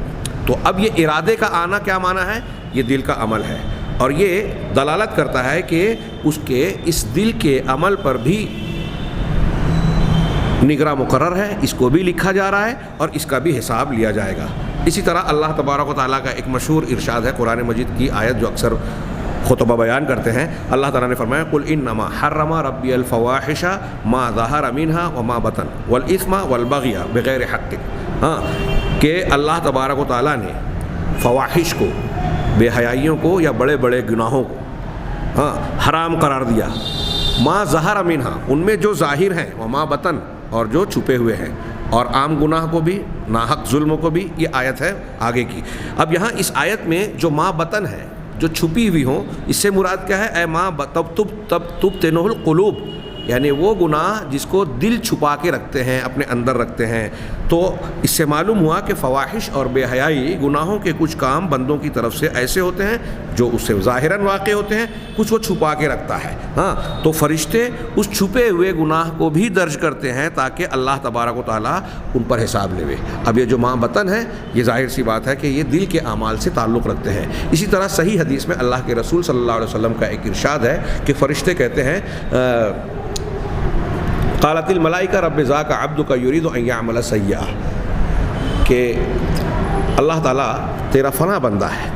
تو اب یہ ارادے کا آنا کیا معنی ہے؟ یہ دل کا عمل ہے، اور یہ دلالت کرتا ہے کہ اس کے اس دل کے عمل پر بھی نگراں مقرر ہے، اس کو بھی لکھا جا رہا ہے اور اس کا بھی حساب لیا جائے گا۔ اسی طرح اللہ تبارک و تعالیٰ کا ایک مشہور ارشاد ہے، قرآن مجید کی آیت جو اکثر خطبہ بیان کرتے ہیں، اللہ تعالیٰ نے فرمایا قُلْ إِنَّمَا حَرَّمَ رَبِّيَ الْفَوَاحِشَ مَا ظَهَرَ مِنْهَا وَمَا بَطَنَ وَالْإِثْمَ وَالْبَغْيَ بِغَيْرِ حَقٍّ، ہاں، کہ اللہ تبارک و تعالیٰ نے فواحش کو، بے حیائیوں کو یا بڑے بڑے گناہوں کو، ہاں، حرام قرار دیا، ما ظہر منہا، ان میں جو ظاہر ہیں، وما بطن، اور جو چھپے ہوئے ہیں، اور عام گناہ کو بھی، ناحق ظلم کو بھی، یہ آیت ہے آگے کی۔ اب یہاں اس آیت میں جو ما بطن ہے، جو چھپی ہوئی ہوں، اس سے مراد کیا ہے؟ اے ما تب تنہ القلوب، یعنی وہ گناہ جس کو دل چھپا کے رکھتے ہیں، اپنے اندر رکھتے ہیں۔ تو اس سے معلوم ہوا کہ فواحش اور بے حیائی گناہوں کے کچھ کام بندوں کی طرف سے ایسے ہوتے ہیں جو اس سے ظاہراً واقع ہوتے ہیں، کچھ وہ چھپا کے رکھتا ہے۔ ہاں، تو فرشتے اس چھپے ہوئے گناہ کو بھی درج کرتے ہیں تاکہ اللہ تبارک و تعالیٰ ان پر حساب لے۔ اب یہ جو ماں بطن ہے، یہ ظاہر سی بات ہے کہ یہ دل کے اعمال سے تعلق رکھتے ہیں۔ اسی طرح صحیح حدیث میں اللہ کے رسول صلی اللہ علیہ وسلم کا ایک ارشاد ہے کہ فرشتے کہتے ہیں قالت الملائکہ رب ذاک عبدک یرید ان یعمل سیئہ، کہ اللہ تعالیٰ تیرا فنا بندہ ہے،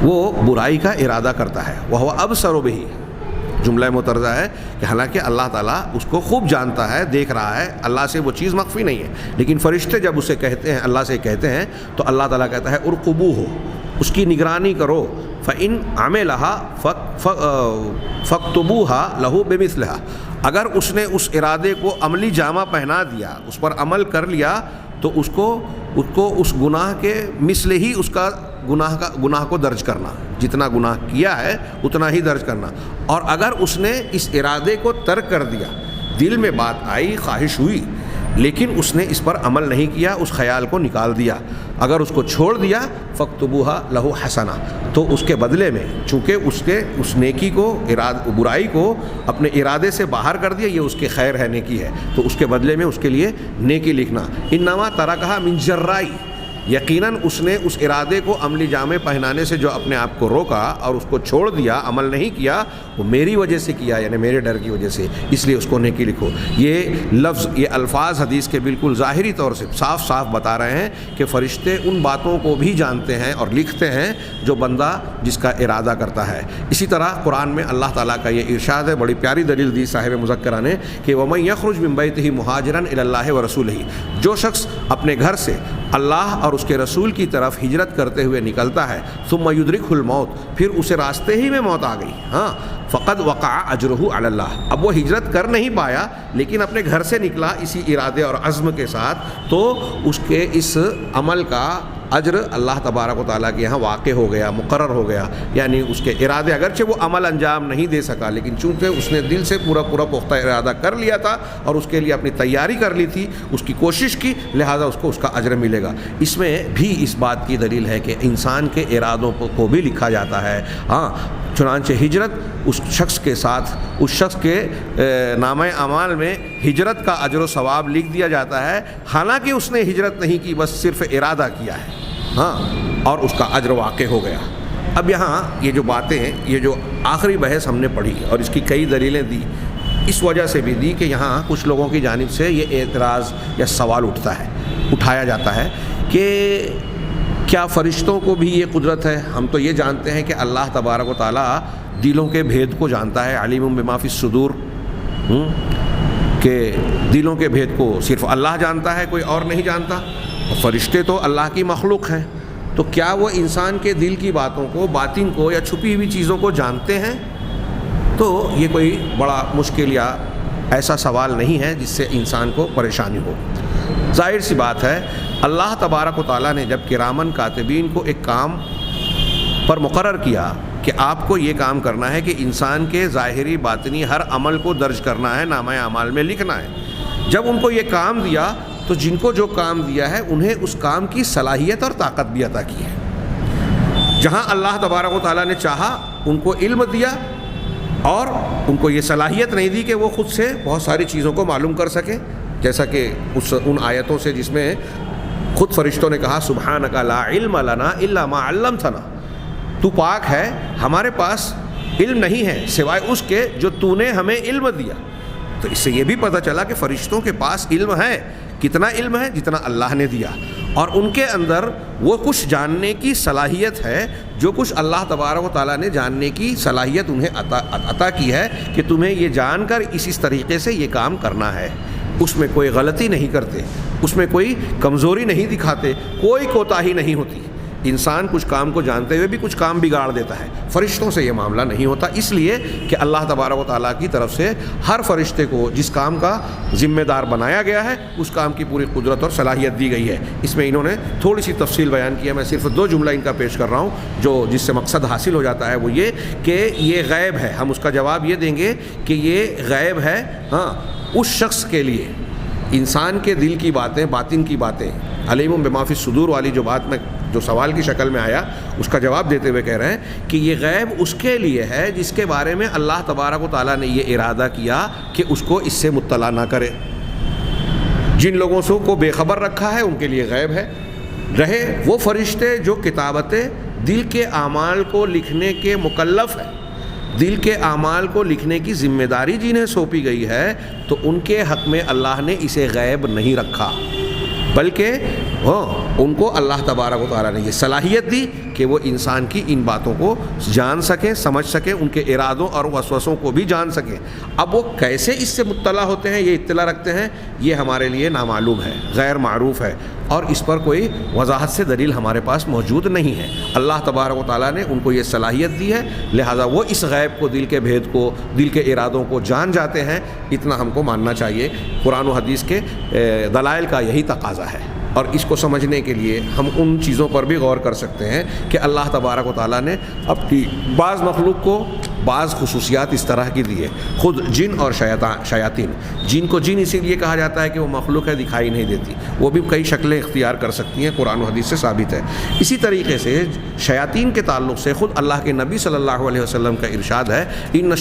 وہ برائی کا ارادہ کرتا ہے، وہو ابصر بہ، جملہ مترجمہ ہے کہ حالانکہ اللہ تعالیٰ اس کو خوب جانتا ہے، دیکھ رہا ہے، اللہ سے وہ چیز مخفی نہیں ہے، لیکن فرشتے جب اسے کہتے ہیں، اللہ سے کہتے ہیں، تو اللہ تعالیٰ کہتا ہے ارقبوہ، اس کی نگرانی کرو، فَإِنْ عَمِلَهَا فَاكْتُبُوهَا لَهُ بِمِثْلِهَا، اگر اس نے اس ارادے کو عملی جامہ پہنا دیا، اس پر عمل کر لیا، تو اس کو اس گناہ کے مثل ہی اس کا گناہ کو درج کرنا، جتنا گناہ کیا ہے اتنا ہی درج کرنا۔ اور اگر اس نے اس ارادے کو ترک کر دیا، دل میں بات آئی، خواہش ہوئی، لیکن اس نے اس پر عمل نہیں کیا، اس خیال کو نکال دیا، اگر اس کو چھوڑ دیا فَاكْتُبُوهَا لَهُ حَسَنَةً، تو اس کے بدلے میں چونکہ اس نیکی کو، برائی کو اپنے ارادے سے باہر کر دیا، یہ اس کے خیر ہے، نیکی ہے، تو اس کے بدلے میں اس کے لیے نیکی لکھنا۔ انما ترکھا من جرائی، یقیناً اس نے اس ارادے کو عملی جامے پہنانے سے جو اپنے آپ کو روکا اور اس کو چھوڑ دیا، عمل نہیں کیا، وہ میری وجہ سے کیا، یعنی میرے ڈر کی وجہ سے، اس لیے اس کو نیکی لکھو۔ یہ لفظ، یہ الفاظ حدیث کے بالکل ظاہری طور سے صاف صاف بتا رہے ہیں کہ فرشتے ان باتوں کو بھی جانتے ہیں اور لکھتے ہیں جو بندہ جس کا ارادہ کرتا ہے۔ اسی طرح قرآن میں اللہ تعالیٰ کا یہ ارشاد ہے، بڑی پیاری دلیل دی صاحب مذکرہ نے، کہ وَمَن يَخْرُجْ مِن بَيْتِهِ مُهَاجِرًا إِلَى اللَّهِ وَرَسُولِهِ، جو شخص اپنے گھر سے اللہ اور اس کے رسول کی طرف ہجرت کرتے ہوئے نکلتا ہے، ثم یدرکہ الموت، پھر اسے راستے ہی میں موت آ گئی، ہاں، فقد وقع اجرہ علی اللہ، اب وہ ہجرت کر نہیں پایا لیکن اپنے گھر سے نکلا اسی ارادے اور عزم کے ساتھ، تو اس کے اس عمل کا اجر اللہ تبارک و تعالیٰ کے یہاں واقع ہو گیا، مقرر ہو گیا۔ یعنی اس کے ارادے، اگرچہ وہ عمل انجام نہیں دے سکا، لیکن چونکہ اس نے دل سے پورا پختہ ارادہ کر لیا تھا اور اس کے لیے اپنی تیاری کر لی تھی، اس کی کوشش کی، لہذا اس کو اس کا اجر ملے گا۔ اس میں بھی اس بات کی دلیل ہے کہ انسان کے ارادوں کو بھی لکھا جاتا ہے۔ ہاں، چنانچہ ہجرت اس شخص کے ساتھ، اس شخص کے نامہ اعمال میں ہجرت کا اجر و ثواب لکھ دیا جاتا ہے، حالانکہ اس نے ہجرت نہیں کی، بس صرف ارادہ کیا ہے، ہاں، اور اس کا اجر واقع ہو گیا۔ اب یہاں یہ جو باتیں، یہ جو آخری بحث ہم نے پڑھی اور اس کی کئی دلیلیں دی، اس وجہ سے بھی دی کہ یہاں کچھ لوگوں کی جانب سے یہ اعتراض یا سوال اٹھایا جاتا ہے کہ کیا فرشتوں کو بھی یہ قدرت ہے؟ ہم تو یہ جانتے ہیں کہ اللہ تبارک و تعالیٰ دلوں کے بھید کو جانتا ہے، علیم بما فی الصدور، کہ دلوں کے بھید کو صرف اللہ جانتا ہے، کوئی اور نہیں جانتا۔ فرشتے تو اللہ کی مخلوق ہیں، تو کیا وہ انسان کے دل کی باتوں کو، باطن کو یا چھپی ہوئی چیزوں کو جانتے ہیں؟ تو یہ کوئی بڑا مشکل یا ایسا سوال نہیں ہے جس سے انسان کو پریشانی ہو۔ ظاہر سی بات ہے، اللہ تبارک و تعالیٰ نے جب کرامن کاتبین کو ایک کام پر مقرر کیا کہ آپ کو یہ کام کرنا ہے کہ انسان کے ظاہری باطنی ہر عمل کو درج کرنا ہے، نامہ اعمال میں لکھنا ہے، جب ان کو یہ کام دیا تو جن کو جو کام دیا ہے انہیں اس کام کی صلاحیت اور طاقت بھی عطا کی ہے۔ جہاں اللہ تبارک و تعالیٰ نے چاہا ان کو علم دیا اور ان کو یہ صلاحیت نہیں دی کہ وہ خود سے بہت ساری چیزوں کو معلوم کر سکیں، جیسا کہ ان آیتوں سے جس میں خود فرشتوں نے کہا سبحانک لا علم لنا الا ما علمتنا، تو پاک ہے، ہمارے پاس علم نہیں ہے سوائے اس کے جو تو نے ہمیں علم دیا۔ تو اس سے یہ بھی پتہ چلا کہ فرشتوں کے پاس علم ہے، کتنا علم ہے؟ جتنا اللہ نے دیا، اور ان کے اندر وہ کچھ جاننے کی صلاحیت ہے جو کچھ اللہ تبارک و تعالیٰ نے جاننے کی صلاحیت انہیں عطا کی ہے کہ تمہیں یہ جان کر اس طریقے سے یہ کام کرنا ہے۔ اس میں کوئی غلطی نہیں کرتے، اس میں کوئی کمزوری نہیں دکھاتے، کوئی کوتاہی نہیں ہوتی۔ انسان کچھ کام کو جانتے ہوئے بھی کچھ کام بگاڑ دیتا ہے، فرشتوں سے یہ معاملہ نہیں ہوتا، اس لیے کہ اللہ تبارک و تعالیٰ کی طرف سے ہر فرشتے کو جس کام کا ذمہ دار بنایا گیا ہے اس کام کی پوری قدرت اور صلاحیت دی گئی ہے۔ اس میں انہوں نے تھوڑی سی تفصیل بیان کی ہے، میں صرف 2 جملہ ان کا پیش کر رہا ہوں جو جس سے مقصد حاصل ہو جاتا ہے، وہ یہ کہ یہ غیب ہے، ہم اس کا جواب یہ دیں گے کہ یہ غیب ہے ہاں اس شخص کے لیے، انسان کے دل کی باتیں، باطن کی باتیں، علیم بما فی الصدور والی جو بات میں جو سوال کی شکل میں آیا اس کا جواب دیتے ہوئے کہہ رہے ہیں کہ یہ غیب اس کے لیے ہے جس کے بارے میں اللہ تبارک و تعالیٰ نے یہ ارادہ کیا کہ اس کو اس سے مطلع نہ کرے۔ جن لوگوں سے کو بے خبر رکھا ہے ان کے لیے غیب ہے، رہے وہ فرشتے جو کتابت دل کے اعمال کو لکھنے کے مکلف ہیں، دل کے اعمال کو لکھنے کی ذمہ داری جنہیں سونپی گئی ہے، تو ان کے حق میں اللہ نے اسے غیب نہیں رکھا، بلکہ ان کو اللہ تبارک و تعالیٰ نے یہ صلاحیت دی کہ وہ انسان کی ان باتوں کو جان سکیں، سمجھ سکیں، ان کے ارادوں اور وسوسوں کو بھی جان سکیں۔ اب وہ کیسے اس سے مطلع ہوتے ہیں، یہ اطلاع رکھتے ہیں، یہ ہمارے لیے نامعلوم ہے، غیر معروف ہے، اور اس پر کوئی وضاحت سے دلیل ہمارے پاس موجود نہیں ہے۔ اللہ تبارک و تعالیٰ نے ان کو یہ صلاحیت دی ہے، لہذا وہ اس غیب کو، دل کے بھید کو، دل کے ارادوں کو جان جاتے ہیں، اتنا ہم کو ماننا چاہیے۔ قرآن و حدیث کے دلائل کا یہی تقاضا ہے، اور اس کو سمجھنے کے لیے ہم ان چیزوں پر بھی غور کر سکتے ہیں کہ اللہ تبارک و تعالیٰ نے اپنی بعض مخلوق کو بعض خصوصیات اس طرح کی دی ہے۔ خود جن اور شیاطین، جن کو جن اسی لیے کہا جاتا ہے کہ وہ مخلوق ہے، دکھائی نہیں دیتی، وہ بھی کئی شکلیں اختیار کر سکتی ہیں، قرآن و حدیث سے ثابت ہے۔ اسی طریقے سے شیاطین کے تعلق سے خود اللہ کے نبی صلی اللہ علیہ وسلم کا ارشاد ہے، ان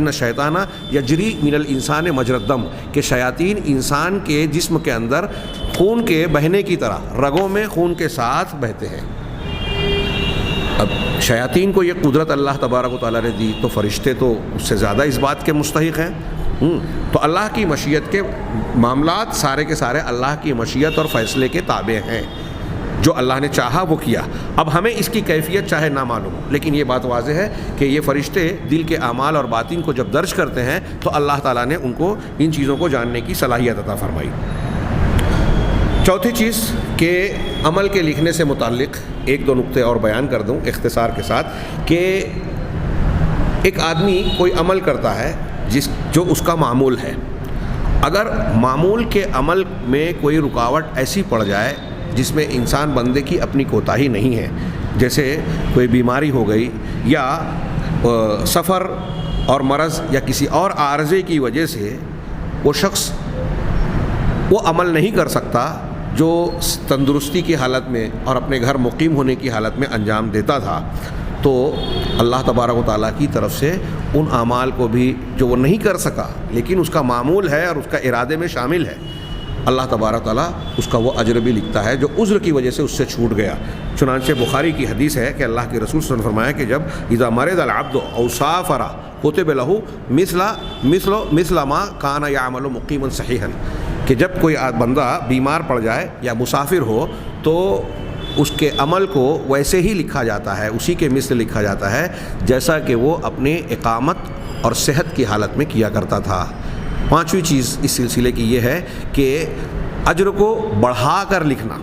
الشیطان یجری من الانسان مجری الدم، کہ شیاطین انسان کے جسم کے اندر خون کے بہنے کی طرح رگوں میں خون کے ساتھ بہتے ہیں۔ اب شیاطین کو یہ قدرت اللہ تبارک و تعالیٰ نے دی، تو فرشتے تو اس سے زیادہ اس بات کے مستحق ہیں۔ تو اللہ کی مشیت کے معاملات سارے کے سارے اللہ کی مشیت اور فیصلے کے تابع ہیں، جو اللہ نے چاہا وہ کیا۔ اب ہمیں اس کی کیفیت چاہے نہ معلوم ہو، لیکن یہ بات واضح ہے کہ یہ فرشتے دل کے اعمال اور باطن کو جب درج کرتے ہیں تو اللہ تعالیٰ نے ان کو ان چیزوں کو جاننے کی صلاحیت عطا فرمائی۔ چوتھی چیز کہ عمل کے لکھنے سے متعلق 1-2 نقطے اور بیان کر دوں اختصار کے ساتھ، کہ ایک آدمی کوئی عمل کرتا ہے جو اس کا معمول ہے، اگر معمول کے عمل میں کوئی رکاوٹ ایسی پڑ جائے جس میں انسان بندے کی اپنی کوتاہی نہیں ہے، جیسے کوئی بیماری ہو گئی یا سفر اور مرض یا کسی اور عارضے کی وجہ سے وہ شخص وہ عمل نہیں کر سکتا جو تندرستی کی حالت میں اور اپنے گھر مقیم ہونے کی حالت میں انجام دیتا تھا، تو اللہ تبارک و تعالیٰ کی طرف سے ان اعمال کو بھی جو وہ نہیں کر سکا لیکن اس کا معمول ہے اور اس کا ارادے میں شامل ہے، اللہ تبارک و تعالیٰ اس کا وہ اجر بھی لکھتا ہے جو عذر کی وجہ سے اس سے چھوٹ گیا۔ چنانچہ بخاری کی حدیث ہے کہ اللہ کے رسول صلی اللہ علیہ وسلم نے فرمایا کہ جب اذا مرض العبد او سافر کتب له مثل ما کان یعمل مقیما صحیحا، کہ جب کوئی بندہ بیمار پڑ جائے یا مسافر ہو تو اس کے عمل کو ویسے ہی لکھا جاتا ہے، اسی کے مثل لکھا جاتا ہے جیسا کہ وہ اپنے اقامت اور صحت کی حالت میں کیا کرتا تھا۔ 5ویں چیز اس سلسلے کی یہ ہے کہ اجر کو بڑھا کر لکھنا۔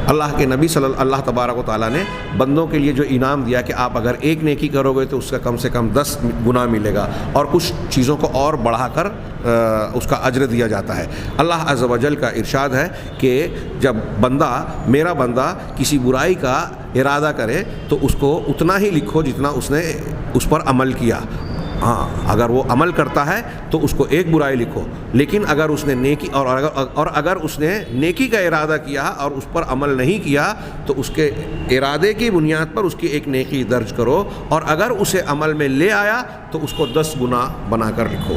اللہ کے نبی اللہ تبارک و تعالیٰ نے بندوں کے لیے جو انعام دیا کہ آپ اگر 1 نیکی کرو گے تو اس کا کم سے کم 10 گنا ملے گا، اور کچھ چیزوں کو اور بڑھا کر اس کا اجر دیا جاتا ہے۔ اللہ عز و جل کا ارشاد ہے کہ جب میرا بندہ کسی برائی کا ارادہ کرے تو اس کو اتنا ہی لکھو جتنا اس نے اس پر عمل کیا۔ ہاں، اگر وہ عمل کرتا ہے تو اس کو 1 برائی لکھو، لیکن اگر اس نے نیکی اگر اس نے نیکی کا ارادہ کیا اور اس پر عمل نہیں کیا تو اس کے ارادے کی بنیاد پر اس کی 1 نیکی درج کرو، اور اگر اسے عمل میں لے آیا تو اس کو 10 گنا بنا کر لکھو،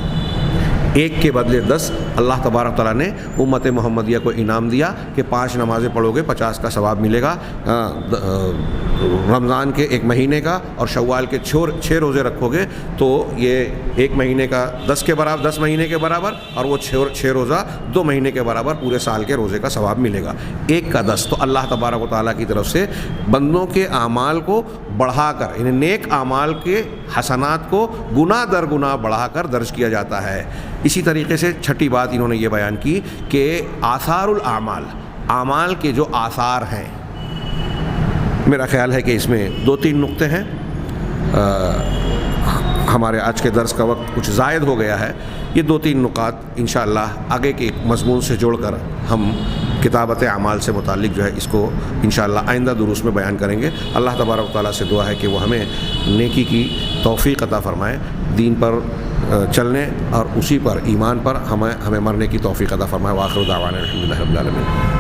1 کے بدلے 10۔ اللہ تبارک تعالیٰ نے امت محمدیہ کو انعام دیا کہ 5 نمازیں پڑھو گے 50 کا ثواب ملے گا، رمضان کے 1 مہینے کا اور شوال کے 6 روزے رکھو گے تو یہ 1 مہینے کا 10 کے برابر، 10 مہینے کے برابر، اور وہ 6 روزہ 2 مہینے کے برابر پورے سال کے روزے کا ثواب ملے گا، 1 کا 10۔ تو اللہ تبارک و تعالیٰ کی طرف سے بندوں کے اعمال کو بڑھا کر، یعنی نیک اعمال کے حسنات کو گنا در گنا بڑھا کر درج کیا جاتا ہے۔ اسی طریقے سے 6ٹھی بات انہوں نے یہ بیان کی کہ آثار الاعمال، اعمال کے جو آثار ہیں، میرا خیال ہے کہ اس میں 2-3 نقطے ہیں. ہمارے آج کے درس کا وقت کچھ زائد ہو گیا ہے. یہ 2-3 نکات انشاءاللہ آگے کے ایک مضمون سے جوڑ کر ہم کتابت اعمال سے متعلق جو ہے اس کو انشاءاللہ آئندہ دروس میں بیان کریں گے. اللہ تبارک و تعالیٰ سے دعا ہے کہ وہ ہمیں نیکی کی توفیق عطا فرمائے, دین پر چلنے اور اسی پر ایمان پر ہمیں مرنے کی توفیق عطا فرمائے. وآخر دعوانا الحمدللہ رب العالمین.